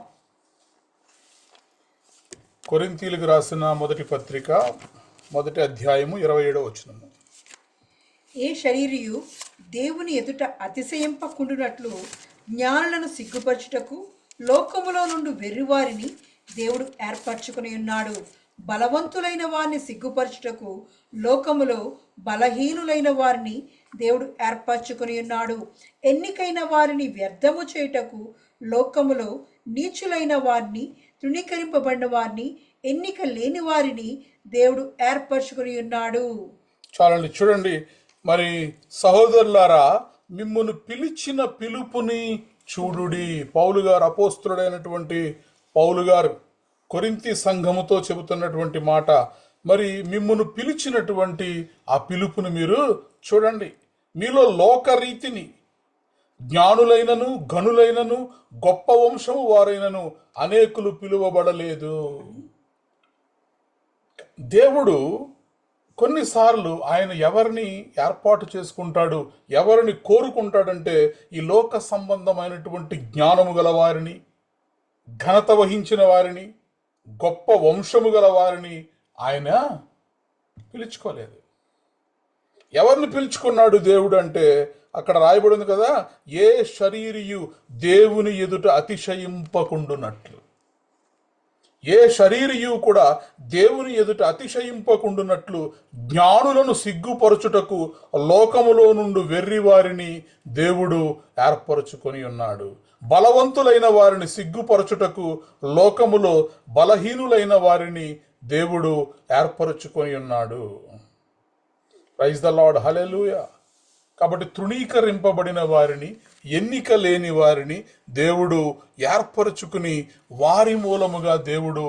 కొరింథీయులకు రాసిన మొదటి పత్రిక 1వ అధ్యాయము 27వ వచనము. ఏ శరీరియు దేవుని ఎదుట అతిశయింపకుండునట్లు జ్ఞానులను సిగ్గుపరచుటకు లోకములో నుండి వెర్రివారిని దేవుడు ఏర్పరచుకుని ఉన్నాడు. బలవంతులైన వారిని సిగ్గుపరచుటకు లోకములో బలహీనులైన వారిని దేవుడు ఏర్పరచుకుని ఉన్నాడు. ఎన్నికైన వారిని వ్యర్థము చేయుటకు లోకములో నీచులైన వారిని, తృణీకరింపబడిన వారిని, ఎన్నిక లేని వారిని దేవుడు ఏర్పరచుకుని ఉన్నాడు. చాలండి, చూడండి. మరి సహోదరులారా, మిమ్మును పిలిచిన పిలుపుని చూడుడి. పౌలు గారు, అపోస్తులుడైనటువంటి పౌలు గారు కొరింథీ సంఘముతో చెబుతున్నటువంటి మాట. మరి మిమ్మును పిలిచినటువంటి ఆ పిలుపుని మీరు చూడండి. మీలో లోకరీతిని జ్ఞానులైనను గనులైనను గొప్ప వంశము వారైనను అనేకులు పిలువబడలేదు. దేవుడు కొన్నిసార్లు ఆయన ఎవరిని ఏర్పాటు చేసుకుంటాడు, ఎవరిని కోరుకుంటాడంటే ఈ లోక సంబంధమైనటువంటి జ్ఞానము గల వారిని, ఘనత వహించిన వారిని, గొప్ప వంశము గల వారిని ఆయన పిలుచుకోలేదు. ఎవరిని పిలుచుకున్నాడు దేవుడు అంటే అక్కడ రాయబడింది కదా, ఏ శరీరియు దేవుని ఎదుట అతిశయింపకుండునట్లు. ఏ శరీరియు కూడా దేవుని ఎదుట అతిశయింపకుండునట్లు జ్ఞానులను సిగ్గుపరచుటకు లోకములో నుండి వెర్రి వారిని దేవుడు ఏర్పరచుకొని ఉన్నాడు. బలవంతులైన వారిని సిగ్గుపరచుటకు లోకములో బలహీనులైన వారిని దేవుడు ఏర్పరచుకొని ఉన్నాడు. ప్రైజ్ ద లార్డ్, హల్లెలూయా. కాబట్టి తృణీకరింపబడిన వారిని, ఎన్నిక లేని వారిని దేవుడు ఏర్పరచుకుని వారి మూలముగా దేవుడు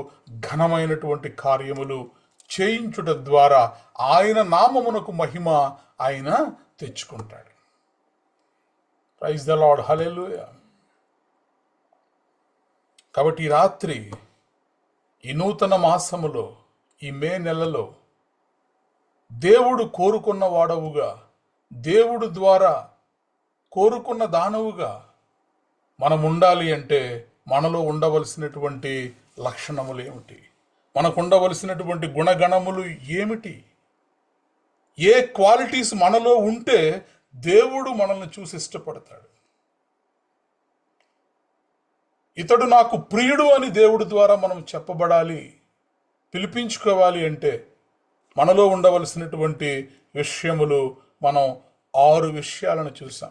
ఘనమైనటువంటి కార్యములు చేయించుట ద్వారా ఆయన నామమునకు మహిమ ఆయన తెచ్చుకుంటాడు. ప్రైజ్ ద లార్డ్, హల్లెలూయా. కాబట్టి ఈ రాత్రి, ఈ నూతన మాసములో, ఈ మే నెలలో దేవుడు కోరుకున్న వాడవుగా, దేవుడు ద్వారా కోరుకున్న దానవుగా మనం ఉండాలి అంటే మనలో ఉండవలసినటువంటి లక్షణములు ఏమిటి, మనకు ఉండవలసినటువంటి గుణగణములు ఏమిటి, ఏ క్వాలిటీస్ మనలో ఉంటే దేవుడు మనల్ని చూసి ఇష్టపడతాడు. ఇతడు నాకు ప్రియుడు అని దేవుడి ద్వారా మనం చెప్పబడాలి, పిలిపించుకోవాలి అంటే మనలో ఉండవలసినటువంటి విషయములు మనం 6 విషయాలను చూసాం.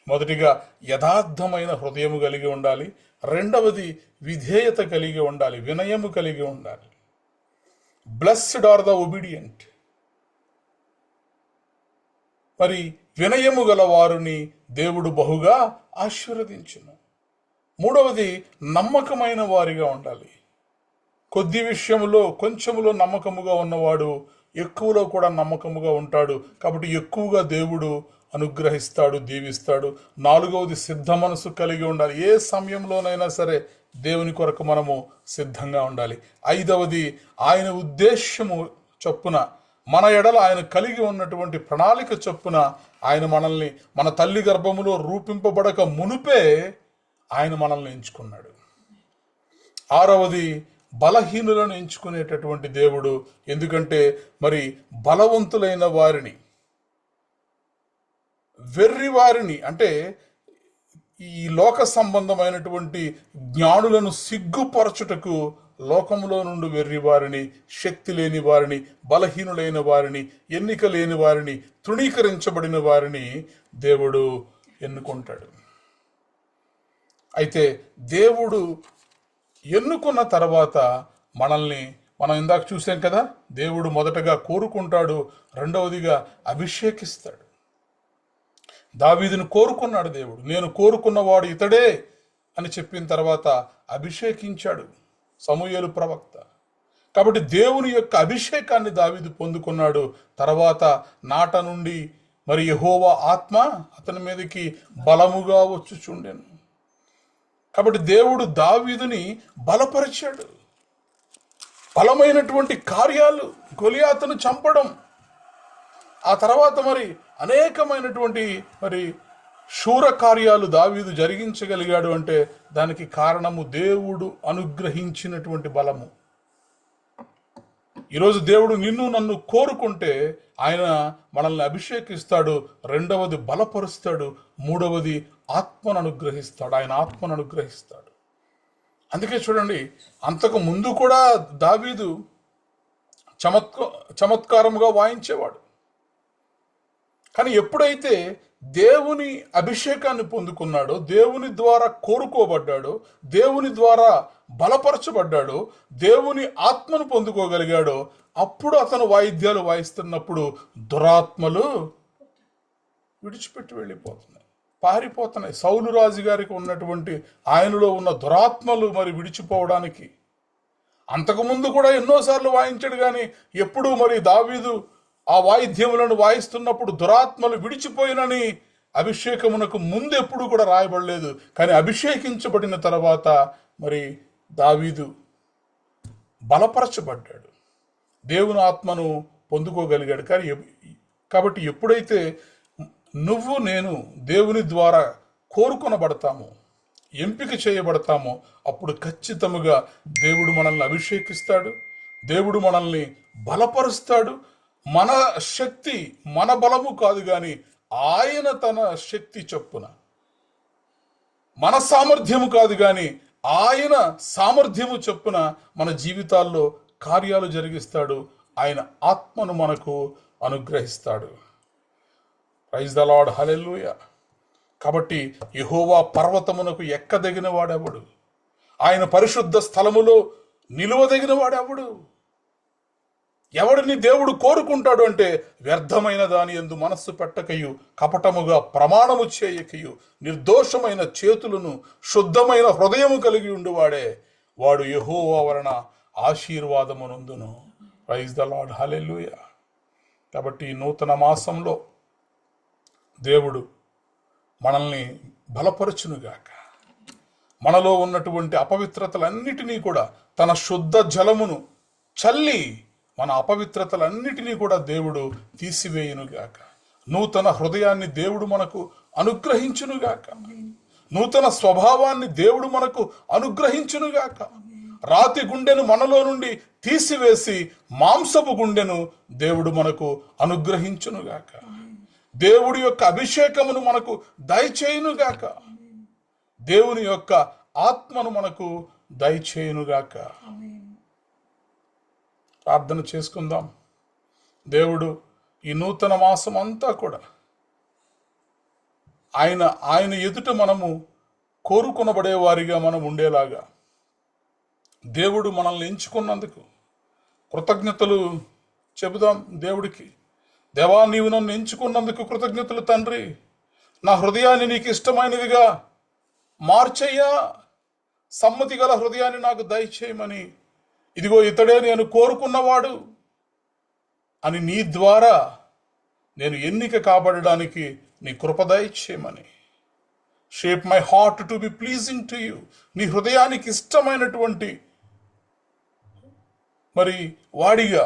మొదటిగా యథార్థమైన హృదయము కలిగి ఉండాలి. రెండవది విధేయత కలిగి ఉండాలి, వినయము కలిగి ఉండాలి. Blessed are the obedient. మరి వినయము గల వారిని దేవుడు బహుగా ఆశీర్వదించును. మూడవది నమ్మకమైన వారిగా ఉండాలి. కొద్ది విషయములో, కొంచెములో నమ్మకముగా ఉన్నవాడు ఎక్కువలో కూడా నమ్మకముగా ఉంటాడు. కాబట్టి ఎక్కువగా దేవుడు అనుగ్రహిస్తాడు, దీవిస్తాడు. నాలుగవది సిద్ధ మనసు కలిగి ఉండాలి. ఏ సమయంలోనైనా సరే దేవుని కొరకు మనము సిద్ధంగా ఉండాలి. ఐదవది ఆయన ఉద్దేశ్యము చొప్పున, మన ఎడల ఆయన కలిగి ఉన్నటువంటి ప్రణాళిక చొప్పున ఆయన మనల్ని మన తల్లి గర్భములో రూపింపబడక మునుపే ఆయన మనల్ని ఎంచుకున్నాడు. ఆరవది బలహీనులను ఎంచుకునేటటువంటి దేవుడు. ఎందుకంటే మరి బలవంతులైన వారిని, వెర్రి వారిని, అంటే ఈ లోక సంబంధమైనటువంటి జ్ఞానులను సిగ్గుపరచుటకు లోకములో నుండి వెర్రి వారిని, శక్తి లేని వారిని, బలహీనులైన వారిని, ఎన్నిక లేని వారిని, తృణీకరించబడిన వారిని దేవుడు ఎన్నుకుంటాడు. అయితే దేవుడు ఎన్నుకున్న తర్వాత మనం ఇందాక చూసాం కదా, దేవుడు మొదటగా కోరుకుంటాడు, రెండవదిగా అభిషేకిస్తాడు. దావీదును కోరుకున్నాడు దేవుడు. నేను కోరుకున్నవాడు ఇతడే అని చెప్పిన తర్వాత అభిషేకించాడు సమూయేలు ప్రవక్త. కాబట్టి దేవుని యొక్క అభిషేకాన్ని దావీదు పొందుకున్నాడు. తర్వాత నాట నుండి మరి యెహోవా ఆత్మ అతని మీదకి బలముగా వచ్చుచుండెను. కాబట్టి దేవుడు దావీదుని బలపరిచాడు. బలమైనటువంటి కార్యాలు, గొలియాతును చంపడం, ఆ తర్వాత మరి అనేకమైనటువంటి మరి శూర కార్యాలు దావీదు జరిగించగలిగాడు అంటే దానికి కారణము దేవుడు అనుగ్రహించినటువంటి బలము. ఈరోజు దేవుడు నిన్ను నన్ను కోరుకుంటే ఆయన మనల్ని అభిషేకిస్తాడు, రెండవది బలపరుస్తాడు, మూడవది ఆత్మను అనుగ్రహిస్తాడు. ఆయన ఆత్మను అనుగ్రహిస్తాడు. అందుకే చూడండి, అంతకు ముందు కూడా దావీదు చమత్కారముగా వాయించేవాడు. కానీ ఎప్పుడైతే దేవుని అభిషేకాన్ని పొందుకున్నాడో, దేవుని ద్వారా కోరుకోబడ్డాడో, దేవుని ద్వారా బలపరచబడ్డాడో, దేవుని ఆత్మను పొందుకోగలిగాడో, అప్పుడు అతను వాయిద్యాలు వాయిస్తున్నప్పుడు దురాత్మలు విడిచిపెట్టి వెళ్ళిపోతున్నాయి, పారిపోతున్నాయి. సౌలు రాజు గారికి ఉన్నటువంటి ఆయనలో ఉన్న దురాత్మలు మరి విడిచిపోవడానికి అంతకుముందు కూడా ఎన్నోసార్లు వాయించాడు, కానీ ఎప్పుడూ మరి దావీదు ఆ వాయిద్యములను వాయిస్తున్నప్పుడు దురాత్మలు విడిచిపోయినని అభిషేకమునకు ముందు ఎప్పుడు కూడా రాయబడలేదు. కానీ అభిషేకించబడిన తర్వాత మరి దావీదు బలపరచబడ్డాడు, దేవుని ఆత్మను పొందుకోగలిగాడు. కానీ కాబట్టి ఎప్పుడైతే నువ్వు నేను దేవుని ద్వారా కోరుకొనబడతామో, ఎంపిక చేయబడతామో, అప్పుడు ఖచ్చితముగా దేవుడు మనల్ని అభిషేకిస్తాడు, దేవుడు మనల్ని బలపరుస్తాడు. మన శక్తి, మన బలము కాదు, కానీ ఆయన తన శక్తి చొప్పున, మన సామర్థ్యము కాదు, కానీ ఆయన సామర్థ్యము చొప్పున మన జీవితాల్లో కార్యాలు జరిగిస్తాడు. ఆయన ఆత్మను మనకు అనుగ్రహిస్తాడు. ప్రైజ్ ద లార్డ్, హల్లెలూయా. కాబట్టి యెహోవా పర్వతమునకు ఎక్కదగిన వాడెవడు? ఆయన పరిశుద్ధ స్థలములో నిలువదగిన వాడెవడు? ఎవడిని దేవుడు కోరుకుంటాడు అంటే, వ్యర్థమైన దాని యందు మనస్సు పెట్టకయు, కపటముగా ప్రమాణము చేయకయు, నిర్దోషమైన చేతులను, శుద్ధమైన హృదయము కలిగి ఉండువాడే, వాడు యెహోవా వలన ఆశీర్వాదమునందును. ప్రైజ్ ద లార్డ్, హల్లెలూయా. కాబట్టి నూతన మాసంలో దేవుడు మనల్ని బలపరచునుగాక. మనలో ఉన్నటువంటి అపవిత్రతలన్నిటినీ కూడా తన శుద్ధ జలమును చల్లి మన అపవిత్రతలన్నిటినీ కూడా దేవుడు తీసివేయునుగాక. నూతన హృదయాన్ని దేవుడు మనకు అనుగ్రహించునుగాక. నూతన స్వభావాన్ని దేవుడు మనకు అనుగ్రహించునుగాక. రాతి గుండెను మనలో నుండి తీసివేసి మాంసపు గుండెను దేవుడు మనకు అనుగ్రహించునుగాక. దేవుడి యొక్క అభిషేకమును మనకు దయచేయునుగాక. దేవుని యొక్క ఆత్మను మనకు దయచేయునుగాక. ప్రార్థన చేసుకుందాం. దేవుడు ఈ నూతన మాసం అంతా కూడా ఆయన ఎదుట మనము కోరుకొనబడే వారిగా మనం ఉండేలాగా దేవుడు మనల్ని ఎంచుకున్నందుకు కృతజ్ఞతలు చెబుదాం దేవుడికి. దేవా, నీవు నన్ను ఎంచుకున్నందుకు కృతజ్ఞతలు తండ్రి. నా హృదయాన్ని నీకు ఇష్టమైనదిగా మార్చయ్యా. సమ్మతి గల హృదయాన్ని నాకు దయచేయమని, ఇదిగో ఇతడే నేను కోరుకున్నవాడు అని నీ ద్వారా నేను ఎన్నిక కాబడడానికి నీ కృప దయచేయమని. Shape my heart to be pleasing to you. నీ హృదయానికి ఇష్టమైనటువంటి మరి వాడిగా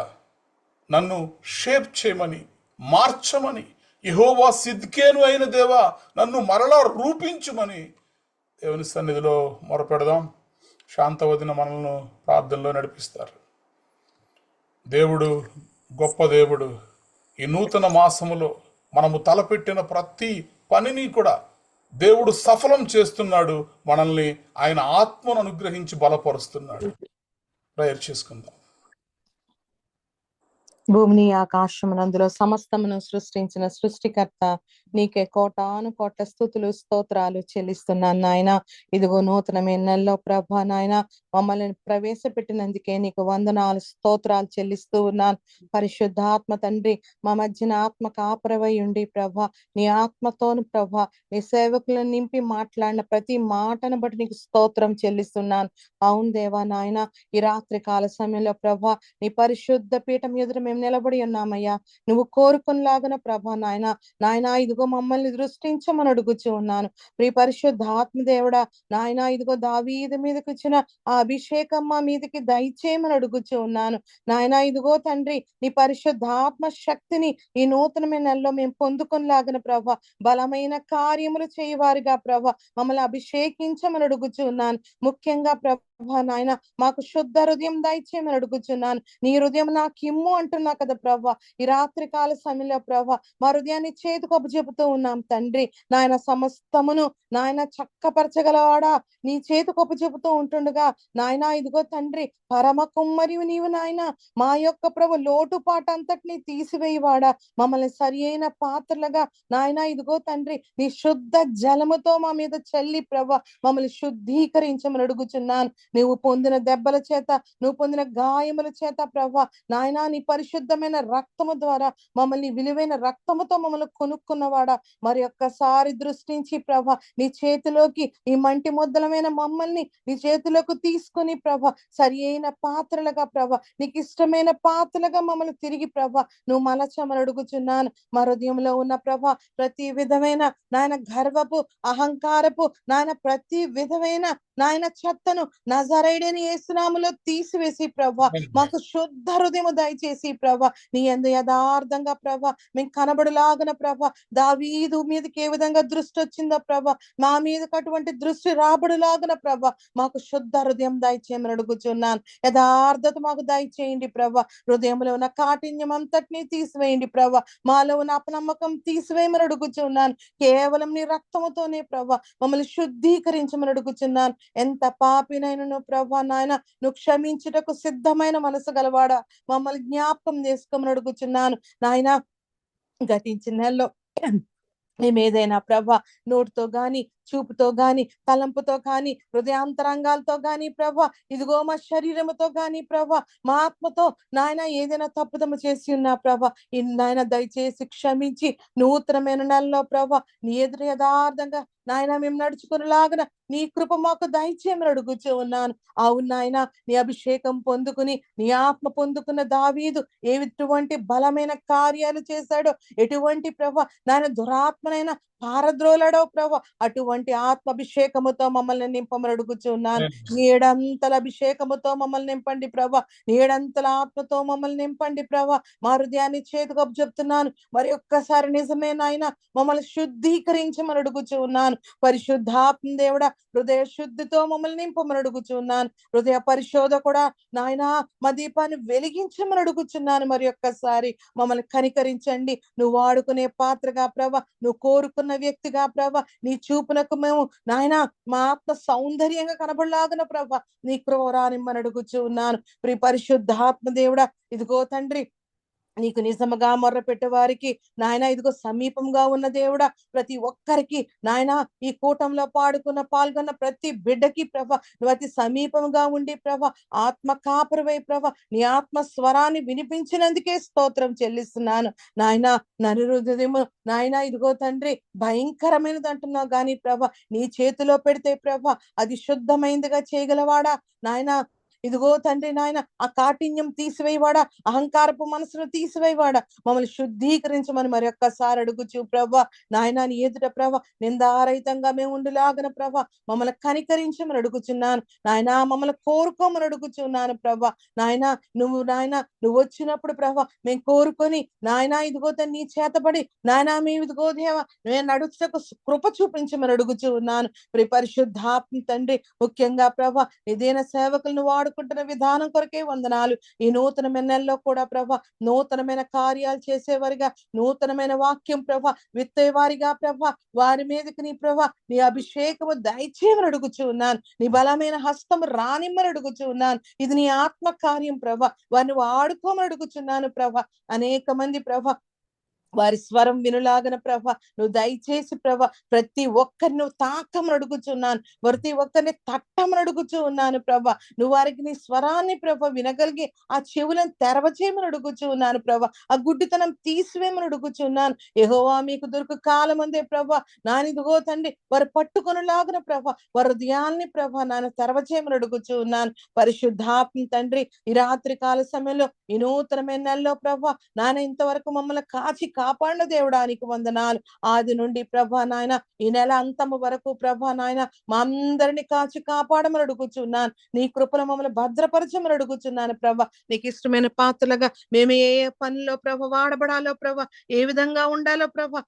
నన్ను షేప్ చేయమని, మార్చమని, యెహోవా సిద్కేను అయిన దేవా నన్ను మరలా రూపించుమని దేవుని సన్నిధిలో మొరపెడదాం. శాంతవదిన మనల్ని ప్రార్థనలో నడిపిస్తారు. దేవుడు గొప్ప దేవుడు. ఈ నూతన మాసములో మనము తలపెట్టిన ప్రతి పనిని కూడా దేవుడు సఫలం చేస్తున్నాడు. మనల్ని ఆయన ఆత్మను అనుగ్రహించి బలపరుస్తున్నాడు. ప్రేయర్ చేసుకుందాం. భూమిని ఆకాశమునందులో సమస్తమును సృష్టించిన సృష్టికర్త నీకే కోటాను కోట్ల స్తుతులు స్తోత్రాలు చెల్లిస్తున్నాను నాయన. ఇదిగో నూతనమైన నెలలో ప్రభా నాయన మమ్మల్ని ప్రవేశపెట్టినందుకే నీకు వందనాలు స్తోత్రాలు చెల్లిస్తూ ఉన్నాను. పరిశుద్ధాత్మ తండ్రి, మా మధ్యన ఆత్మ కాపరవై ఉండి ప్రభా నీ ఆత్మతోను ప్రభా నీ సేవకులను నింపి మాట్లాడిన ప్రతి మాటను బట్టి నీకు స్తోత్రం చెల్లిస్తున్నాను. అవును దేవా నాయన, ఈ రాత్రి కాల సమయంలో ప్రభా నీ పరిశుద్ధ పీఠం ఎదురు మేము నిలబడి ఉన్నామయ్యా. నువ్వు కోరుకునిలాగన ప్రభా నాయన ఇదిగో మమ్మల్ని దృష్టించమని అడుగుచూ ఉన్నాను. ప్రియ పరిశుద్ధ ఆత్మదేవుడా నాయన, ఇదిగో దావీదు మీదకి వచ్చిన ఆ అభిషేకం మా మీదకి దయచేయమని అడుగుచూ ఉన్నాను. నాయన ఇదిగో తండ్రి, నీ పరిశుద్ధ ఆత్మ శక్తిని ఈ నూతనమైన నెలలో మేము పొందుకునిలాగన ప్రభా బలమైన కార్యములు చేయవారిగా ప్రభా మమ్మల్ని అభిషేకించమని అడుగుచూ ఉన్నాను. ముఖ్యంగా ప్రభా నాయన మాకు శుద్ధ హృదయం దయచేయమని అడుగుచున్నాను. నీ హృదయం నాకు ఇమ్ము అంటున్నా కదా ప్రభా. ఈ రాత్రి కాల సమయంలో ప్రభా మా హృదయాన్ని చేతికి అప్పచెపుతూ ఉన్నాం తండ్రి. నాయన సమస్తమును నాయన చక్కపరచగలవాడా నీ చేతికి అప్పచెపుతూ ఉంటుండగా నాయన ఇదిగో తండ్రి పరమ కుమ్మరివు నీవు నాయన. మా యొక్క ప్రభు లోటుపాటు అంతటిని తీసివేయవాడా మమ్మల్ని సరి అయిన పాత్రలుగా నాయన ఇదిగో తండ్రి నీ శుద్ధ జలముతో మా మీద చల్లి ప్రభ మమ్మల్ని శుద్ధీకరించమని అడుగుచున్నాను. నువ్వు పొందిన దెబ్బల చేత నువ్వు పొందిన గాయముల చేత ప్రభా నాయనా నీ పరిశుద్ధమైన రక్తము ద్వారా మమ్మల్ని విలువైన రక్తముతో మమ్మల్ని కొనుక్కున్నవాడా మరి ఒక్కసారి దృష్టించి ప్రభా నీ చేతిలోకి ఈ మంటి ముద్దలమైన మమ్మల్ని నీ చేతిలోకి తీసుకుని ప్రభా సరి అయిన పాత్రలుగా ప్రభా నీకు ఇష్టమైన పాత్రలుగా మమ్మల్ని తిరిగి ప్రభా నువ్వు మలచమని అడుగుచున్నాను. మా హృదయంలో ఉన్న ప్రభా ప్రతి విధమైన నాయన గర్వపు అహంకారపు నాయన ప్రతి విధమైన నాయన చెత్తను నజరేయుడైన యేసునామములో తీసివేసి ప్రభా మాకు శుద్ధ హృదయము దయచేసి ప్రభా నీ యందు యథార్థంగా ప్రభా మేము కనబడులాగన ప్రభా దావీదు మీదకి ఏ విధంగా దృష్టి వచ్చిందో ప్రభా మా మీదకి అటువంటి దృష్టి రాబడులాగన ప్రభా మాకు శుద్ధ హృదయం దయచేయమని అడుగుచున్నాను. యథార్థత మాకు దయచేయండి ప్రభా. హృదయంలో ఉన్న కాఠిన్యం అంతటినీ తీసివేయండి ప్రభా. మాలో ఉన్న అపనమ్మకం తీసివేయమని అడుగుచున్నాను. కేవలం నీ రక్తముతోనే ప్రభా మమ్మల్ని శుద్ధీకరించమని అడుగుచున్నాను. ఎంత పాపినైనను ప్రభా నాయన నువ్వు క్షమించుటకు సిద్ధమైన మనసు గలవాడా మమ్మల్ని జ్ఞాపకం చేసుకోమని అడుగుచున్నాను. నాయన గతించిన నెలలో మేము ఏదైనా ప్రభా నోటితో గాని చూపుతో గాని తలంపుతో గాని హృదయాంతరంగాలతో గాని ప్రభా ఇదిగో మా శరీరముతో గాని ప్రభా మా ఆత్మతో నాయన ఏదైనా తప్పుదము చేసి ఉన్నా ప్రభా నాయన దయచేసి క్షమించి నూతనమైన నెలలో ప్రభా నీ ఎదురు యథార్థంగా నాయన మేము నడుచుకునేలాగన నీ కృప మాకు దయచేయమని అడుగుచూ ఉన్నాను. అవును నాయన నీ అభిషేకం పొందుకుని నీ ఆత్మ పొందుకున్న దావీదు ఎటువంటి బలమైన కార్యాలు చేశాడో ఎటువంటి ప్రభా నాయన దురాత్మనైనా పారద్రోలాడో ప్రభా అటువంటి ఆత్మాభిషేకముతో మమ్మల్ని నింపమని అడుగుచూ ఉన్నాను. ఏడంతల అభిషేకముతో మమ్మల్ని నింపండి ప్రభా. ఏడంతల ఆత్మతో మమ్మల్ని నింపండి ప్రభా. మా హృదయాన్ని చేతికి చెప్తున్నాను. మరి ఒక్కసారి నిజమే నాయన మమ్మల్ని శుద్ధీకరించమని అడుగుచూ ఉన్నాను. పరిశుద్ధాత్మ దేవుడా హృదయ శుద్ధితో మమ్మల్ని నింపమని అడుగుచున్నాను. హృదయ పరిశోధ కూడా నాయన మా దీపాన్ని వెలిగించమని అడుగుచున్నాను. మరి ఒక్కసారి మమ్మల్ని కనికరించండి. నువ్వు వాడుకునే పాత్రగా ప్రభా నువ్వు కోరుకున్న వ్యక్తిగా ప్రభా నీ చూపునకు మేము నాయన మా ఆత్మ సౌందర్యంగా కనబడలాగున ప్రభా నీ కృప రానిమ్మని అడుగుచూ ఉన్నాను. పరిశుద్ధాత్మ దేవుడా ఇదిగో తండ్రి నీకు నిజముగా మొర్ర పెట్టే వారికి నాయన ఇదిగో సమీపంగా ఉన్న దేవుడా ప్రతి ఒక్కరికి నాయన ఈ కూటంలో పాల్గొన్న ప్రతి బిడ్డకి ప్రభ నువ్వు అతి సమీపంగా ఉండి ప్రభ ఆత్మ కాపురవై ప్రభ నీ ఆత్మ స్వరాన్ని వినిపించినందుకే స్తోత్రం చెల్లిస్తున్నాను. నాయన నరుహృదయము నాయన ఇదిగో తండ్రి భయంకరమైనది అంటున్నావు గాని ప్రభ నీ చేతిలో పెడితే ప్రభ అది శుద్ధమైందిగా చేయగలవాడా నాయన ఇదిగో తండ్రి నాయన ఆ కాఠిన్యం తీసివేయవాడా అహంకారపు మనసును తీసివేయవాడా మమ్మల్ని శుద్ధీకరించమని మరి ఒక్కసారి అడుగుచు ప్రభా నాయన నీ ఎదుట ప్రభ నిందారహితంగా మేము ఉండులాగన ప్రభ మమ్మల్ని కనికరించమని అడుగుచున్నాను. నాయన మమ్మల్ని కోరుకోమని అడుగుచున్నాను ప్రభ. నాయన నువ్వు వచ్చినప్పుడు ప్రభ మేము కోరుకొని నాయన ఇదిగో నీ చేతపడి నాయన మేము ఇదిగో దేవ నేను నడుచుటకు కృప చూపించమని అడుగుచూ ఉన్నాను. పరిశుద్ధాత్మ తండ్రి ముఖ్యంగా ప్రభ నిదేన సేవకులను వాడుకుంటున్న విధానం కొరకే వందనాలు. ఈ నూతనమైన నెలలో కూడా ప్రభ నూతనమైన కార్యాలు చేసేవారిగా నూతనమైన వాక్యం ప్రభ విత్తేవారిగా ప్రభ వారి మీదకి నీ ప్రభ నీ అభిషేకము దయచేయమని అడుగుచూ ఉన్నాను. నీ బలమైన హస్తము రానిమ్మని అడుగుచూ ఉన్నాను. ఇది నీ ఆత్మ కార్యం ప్రభ వారిని వాడుకోమని అడుగుచున్నాను ప్రభ. అనేక మంది ప్రభ వారి స్వరం వినులాగన ప్రభ నువ్వు దయచేసి ప్రభ ప్రతి ఒక్కరిని నువ్వు తాకమని అడుగుచున్నాను. ప్రతి ఒక్కరిని తట్టమని అడుగుచూ ఉన్నాను ప్రభ. నువ్వు వారికి నీ స్వరాన్ని ప్రభ వినగలిగి ఆ చెవులను తెరవచేయమని అడుగుచూ ఉన్నాను ప్రభ. ఆ గుడ్డితనం తీసివేయమని అడుగుచున్నాను. యెహోవా మీకు దొరుకు కాలం అందే ప్రభ నానిదిగో తండ్రి వారు పట్టుకొనులాగన ప్రభ వారి హృదయాల్ని ప్రభ నాన్న తెరవచేయమని అడుగుచూ ఉన్నాను. పరిశుద్ధాత్మ తండ్రి ఈ రాత్రి కాల సమయంలో ఈ నూతనమైన నెలలో ప్రభ నాన్న ఇంతవరకు మమ్మల్ని కాపాడిన దేవుడానికి వందనాలు. ఆది నుండి ప్రభా నాయన ఈ నెల అంతము వరకు ప్రభా నాయన మా అందరిని కాపాడమని అడుగుచున్నాను. నీ కృపను మమ్మల్ని భద్రపరచమని అడుగుచున్నాను ప్రభ. నీకు ఇష్టమైన పాత్రలుగా మేము ఏ పనిలో ప్రభ వాడబడాలో ప్రభ ఏ విధంగా ఉండాలో ప్రభ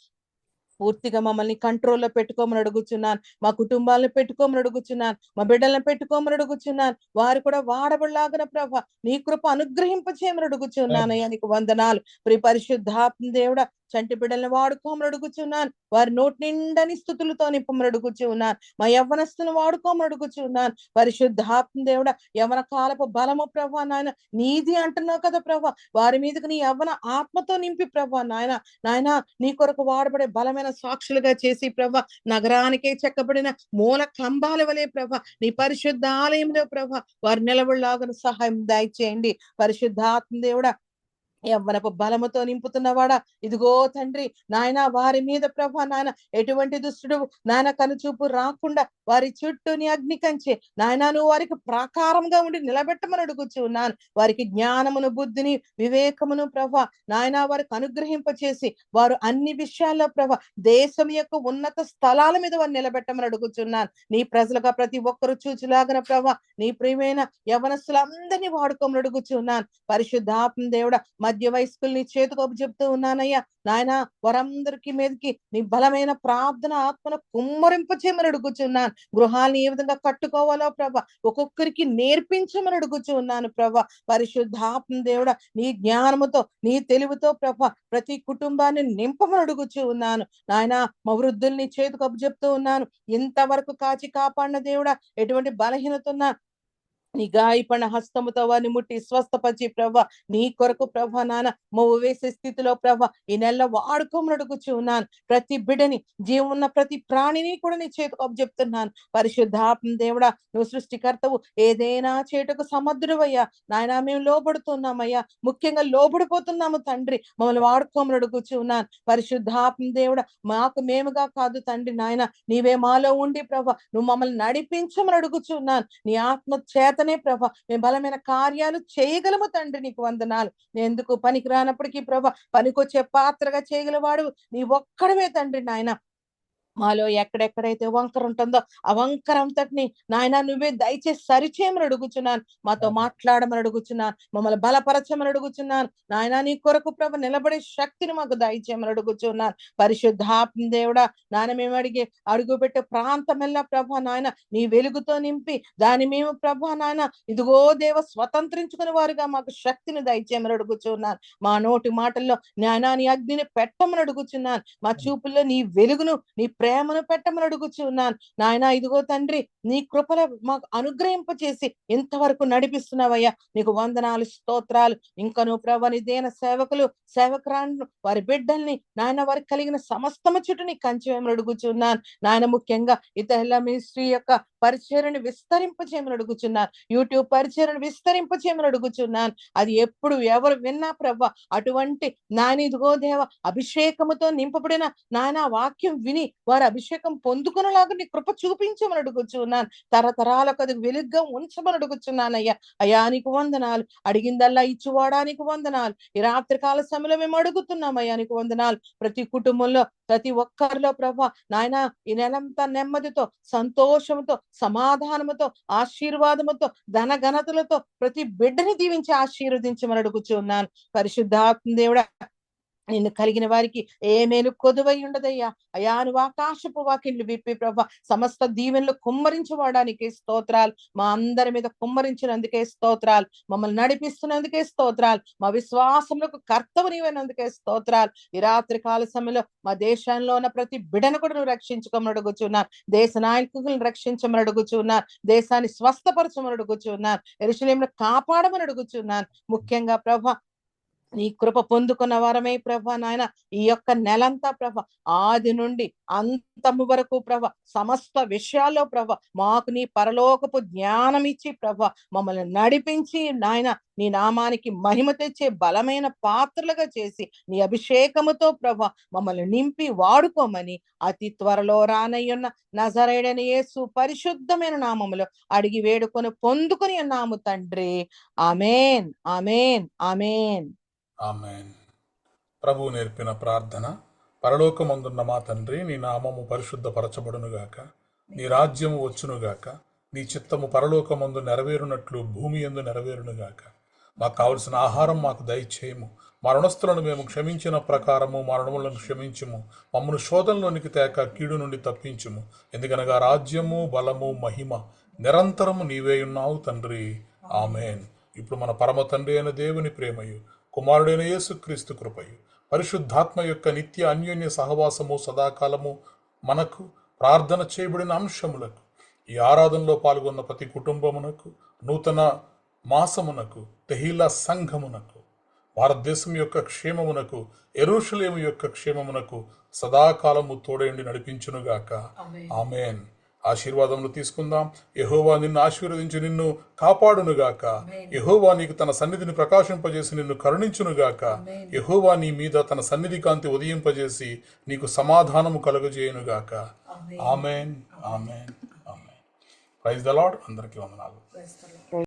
పూర్తిగా మమ్మల్ని కంట్రోల్లో పెట్టుకోమని అడుగుచున్నాను. మా కుటుంబాలను పెట్టుకోమని అడుగుచున్నాను. మా బిడ్డలను పెట్టుకోమని అడుగుచున్నాను. వారు కూడా వాడబడలాగున ప్రభ నీ కృప అనుగ్రహింపచేయమని అడుగుచున్నానయ్యా. నీకు వందనాలు. పరిశుద్ధాత్మ దేవుడా, చంటి బిడ్డలను వాడుకోమని అడుగుచున్నాను. వారి నోటి నిండని స్థుతులతో నింపమని అడుగుచున్నాను. మా యవ్వనస్తులను వాడుకోమని అడుగుచున్నాను. పరిశుద్ధాత్మ దేవుడా, యవ్వన కాలపు బలము ప్రభా నాయన నీది అంటున్నావు కదా ప్రభా, వారి మీదకి నీ యవ్వన ఆత్మతో నింపి ప్రభా నాయన నీ కొరకు వాడబడే బలమైన సాక్షులుగా చేసి ప్రభా, నగరానికే చెక్కబడిన మూల కంబాల వలె ప్రభా, నీ పరిశుద్ధ ఆలయంలో ప్రభా వారు నిలబడలాగున సహాయం దయచేయండి. పరిశుద్ధాత్మ దేవుడా, యవ్వనపు బలముతో నింపుతున్నవాడా, ఇదిగో తండ్రి నాయన వారి మీద ప్రభా నాయన ఎటువంటి దుష్టుడు నాయన కనుచూపు రాకుండా వారి చుట్టూ నీ అగ్ని కంచె నాయన నువ్వు వారికి ప్రాకారంగా ఉండి నిలబెట్టమని అడుగుచున్నాను. వారికి జ్ఞానమును, బుద్ధిని, వివేకమును ప్రభా నాయన వారికి అనుగ్రహింపచేసి వారు అన్ని విషయాల్లో ప్రభా దేశం యొక్క ఉన్నత స్థలాల మీద వారు నిలబెట్టమని అడుగుచున్నాను. నీ ప్రజలుగా ప్రతి ఒక్కరు చూచులాగన ప్రభా నీ ప్రియమైన యవనస్తులందరినీ వాడుకోమని అడుగుచున్నాను. పరిశుద్ధాత్మ దేవుడా, మధ్య వయస్కుల్ని చేతికి చెప్తూ ఉన్నానయ్యా నాయన, వారందరికీ మీదకి నీ బలమైన ప్రార్థన ఆత్మను కుమ్మరింపచేయమని అడుగుచున్నాను. గృహాన్ని ఏ విధంగా కట్టుకోవాలో ప్రభా ఒక్కొక్కరికి నేర్పించమని అడుగుచున్నాను ప్రభా. పరిశుద్ధాత్మ దేవుడా, నీ జ్ఞానముతో నీ తెలివితో ప్రభా ప్రతి కుటుంబాన్ని నింపమని అడుగుచూ ఉన్నాను. నాయన, మా వృద్ధుల్ని చేతికి చెప్తూ ఉన్నాను. ఇంతవరకు కాచి కాపాడిన దేవుడా, ఎటువంటి బలహీనత ఉన్నా నీ గాయపడిన హస్తముతో వారిని ముట్టి స్వస్థపరిచి ప్రభా నీ కొరకు ప్రభా మోవు వేసే స్థితిలో ప్రభా ఈ నెలలో వాడుకోమని అడుగుచూ ఉన్నాను. ప్రతి బిడ్డని, జీవం ఉన్న ప్రతి ప్రాణిని కూడా నీ చేతికి చెప్తున్నాను. పరిశుద్ధాత్మ దేవుడా, నువ్వు సృష్టికర్తవు, ఏదైనా చేటుకు సమర్థుడవయ్యా నాయన. మేము లోబడుతున్నామయ్యా, ముఖ్యంగా లోబడిపోతున్నాము తండ్రి, మమ్మల్ని వాడుకోమని అడుగుచూ ఉన్నాను. పరిశుద్ధాత్మ దేవుడా, మాకు మేముగా కాదు తండ్రి నాయన, నీవే మాలో ఉండి ప్రభా నువ్వు మమ్మల్ని నడిపించమని అడుగుచూ ఉన్నాను. నీ ఆత్మ చేతనే ప్రభా మేము బలమైన కార్యాలు చేయగలము తండ్రి. నీకు వందనాలు. నేను ఎందుకు పనికి రానప్పటికీ ప్రభా పనికొచ్చే పాత్రగా చేయగలవాడు నీ ఒక్కడవే తండ్రి నాయన. మాలో ఎక్కడెక్కడైతే వంకర ఉంటుందో ఆ వంకర అంతటిని నాయన నువ్వే దయచేసి సరిచేయమని అడుగుచున్నాను. మాతో మాట్లాడమని అడుగుచున్నాను. మమ్మల్ని బలపరచమని అడుగుచున్నాను. నాయన, నీ కొరకు ప్రభ నిలబడే శక్తిని మాకు దయచేయమని అడుగుచున్నాను. పరిశుద్ధాత్మ దేవుడా, నాయన మేము అడుగు పెట్టే ప్రాంతమెల్లా ప్రభ నాయన నీ వెలుగుతో నింపి దాన్ని మేము ప్రభ నాయన ఇదిగో దేవ స్వతంత్రించుకునే వారుగా మాకు శక్తిని దయచేయమని అడుగుచున్నాను. మా నోటి మాటల్లో నాయన నీ అగ్నిని పెట్టమని అడుగుచున్నాను. మా చూపుల్లో నీ వెలుగును, నీ ప్రేమను పెట్టమని అడుగుచున్నాను. నాయన, ఇదిగో తండ్రి నీ కృపలో మాకు అనుగ్రహింపచేసి ఇంతవరకు నడిపిస్తున్నావయ్యా. నీకు వందనాలు, స్తోత్రాలు. ఇంకా నువ్వు ప్రభ నీ దేన సేవకులు, సేవకురాండ్రు, వారి బిడ్డల్ని నాయన వారికి కలిగిన సమస్తము చుట్టూ నీ కంచెమని అడుగుచున్నాను. నాయన, ముఖ్యంగా ఇతరుల మినిస్ట్రీ యొక్క పరిచర్యను విస్తరింపచేయమని అడుగుచున్నాను. యూట్యూబ్ పరిచర్యను విస్తరింపచేయమని అడుగుచున్నాను. అది ఎప్పుడు ఎవరు విన్నా ప్రభ అటువంటి నాయన ఇదిగో దేవ అభిషేకముతో నింపబడిన నాయన వాక్యం విని వారు అభిషేకం పొందుకునేలాగా నీ కృప చూపించమని అడుగుచున్నాను. తరతరాలకు అది వెలుగ్గా ఉంచమని అడుగుచున్నానయ్యా. అయ్యా, నీకు వందనాలు. అడిగిందల్లా ఇచ్చువాడానికి వందనాలు. ఈ రాత్రి కాల సమయంలో మేము అడుగుతున్నామయ్యా, నీకు వందనాలు. ప్రతి కుటుంబంలో, ప్రతి ఒక్కరిలో ప్రభా నాయన ఈ నెలంతా నెమ్మదితో, సంతోషంతో, సమాధానముతో, ఆశీర్వాదముతో, ధన ఘనతలతో ప్రతి బిడ్డని దీవించి ఆశీర్వదించమని అడుగుచున్నాను. పరిశుద్ధాత్మ దేవుడా, నిన్ను కలిగిన వారికి ఏ మేలు కొదువై ఉండదయ్యా. అయా, నువ్వు ఆకాశపు వాకిళ్ళు విప్పి ప్రభా సమస్త దీవెనలు కుమ్మరించడానికి స్తోత్రాలు. మా అందరి మీద కుమ్మరించినందుకే స్తోత్రాలు. మమ్మల్ని నడిపిస్తున్నందుకే స్తోత్రాలు. మా విశ్వాసములకు కర్తవు నీవైనందుకే స్తోత్రాలు. ఈ రాత్రి కాల సమయంలో మా దేశంలో ఉన్న ప్రతి బిడను కూడా నువ్వు రక్షించుకోమని అడుగుచున్నాను. దేశ నాయకులను రక్షించమని అడుగుచున్నాను. దేశాన్ని స్వస్థపరచమని అడుగుచున్నాను. యెరూషలేమును కాపాడమని అడుగుచున్నాను. ముఖ్యంగా ప్రభా నీ కృప పొందుకున్న వారమే ప్రభ నాయన ఈ యొక్క నెలంతా ప్రభ ఆది నుండి అంతము వరకు ప్రభ సమస్త విషయాల్లో ప్రభ మాకు నీ పరలోకపు జ్ఞానం ఇచ్చి ప్రభ మమ్మల్ని నడిపించి నాయన నీ నామానికి మహిమ తెచ్చే బలమైన పాత్రలుగా చేసి నీ అభిషేకముతో ప్రభ మమ్మల్ని నింపి వాడుకోమని అతి త్వరలో రానయ్యున్న నజరేయుడైన యేసు పరిశుద్ధమైన నామములో అడిగి వేడుకొని పొందుకుని ఉన్నాము తండ్రి. ఆమేన్, ఆమేన్, ఆమేన్. ఆమేన్. ప్రభువు నేర్పిన ప్రార్థన. పరలోకమందున్న మా తండ్రి, నీ నామము పరిశుద్ధపరచబడునుగాక, నీ రాజ్యము వచ్చునుగాక, నీ చిత్తము పరలోకమందు నెరవేరునట్లు భూమి యందు నెరవేరునుగాక. మాకు కావలసిన ఆహారం మాకు దయచేయము. మా రుణస్థులను మేము క్షమించిన ప్రకారము మా రుణములను క్షమించుము. మమ్మను శోధనలోనికి తేక కీడు నుండి తప్పించుము. ఎందుకనగా రాజ్యము, బలము, మహిమ నిరంతరము నీవే ఉన్నావు తండ్రి. ఆమెన్. ఇప్పుడు మన పరమ తండ్రి అయిన దేవుని ప్రేమయు, కుమారుడైన యేసుక్రీస్తు కృపయు, పరిశుద్ధాత్మ యొక్క నిత్య అన్యోన్య సహవాసము సదాకాలము మనకు, ప్రార్థన చేయబడిన అంశములకు, ఈ ఆరాధనలో పాల్గొన్న ప్రతి కుటుంబమునకు, నూతన మాసమునకు, తెహీలా సంఘమునకు, భారతదేశం యొక్క క్షేమమునకు, యెరూషలేము యొక్క క్షేమమునకు సదాకాలము తోడేండి నడిపించునుగాక. ఆమెన్. ఆశీర్వాదములు తీసుకుందాం. యెహోవా నిన్ను ఆశీర్వదించి నిన్ను కాపాడునుగాక. యెహోవా నీకు తన సన్నిధిని ప్రకాశింపజేసి నిన్ను కరుణించునుగాక. యెహోవా నీ మీద తన సన్నిధి కాంతి ఉదయింపజేసి నీకు సమాధానము కలుగజేయునుగాక. ఆమెన్. ఆమెన్. ఆమెన్. Praise the Lord. అందరికీ వందనాలు.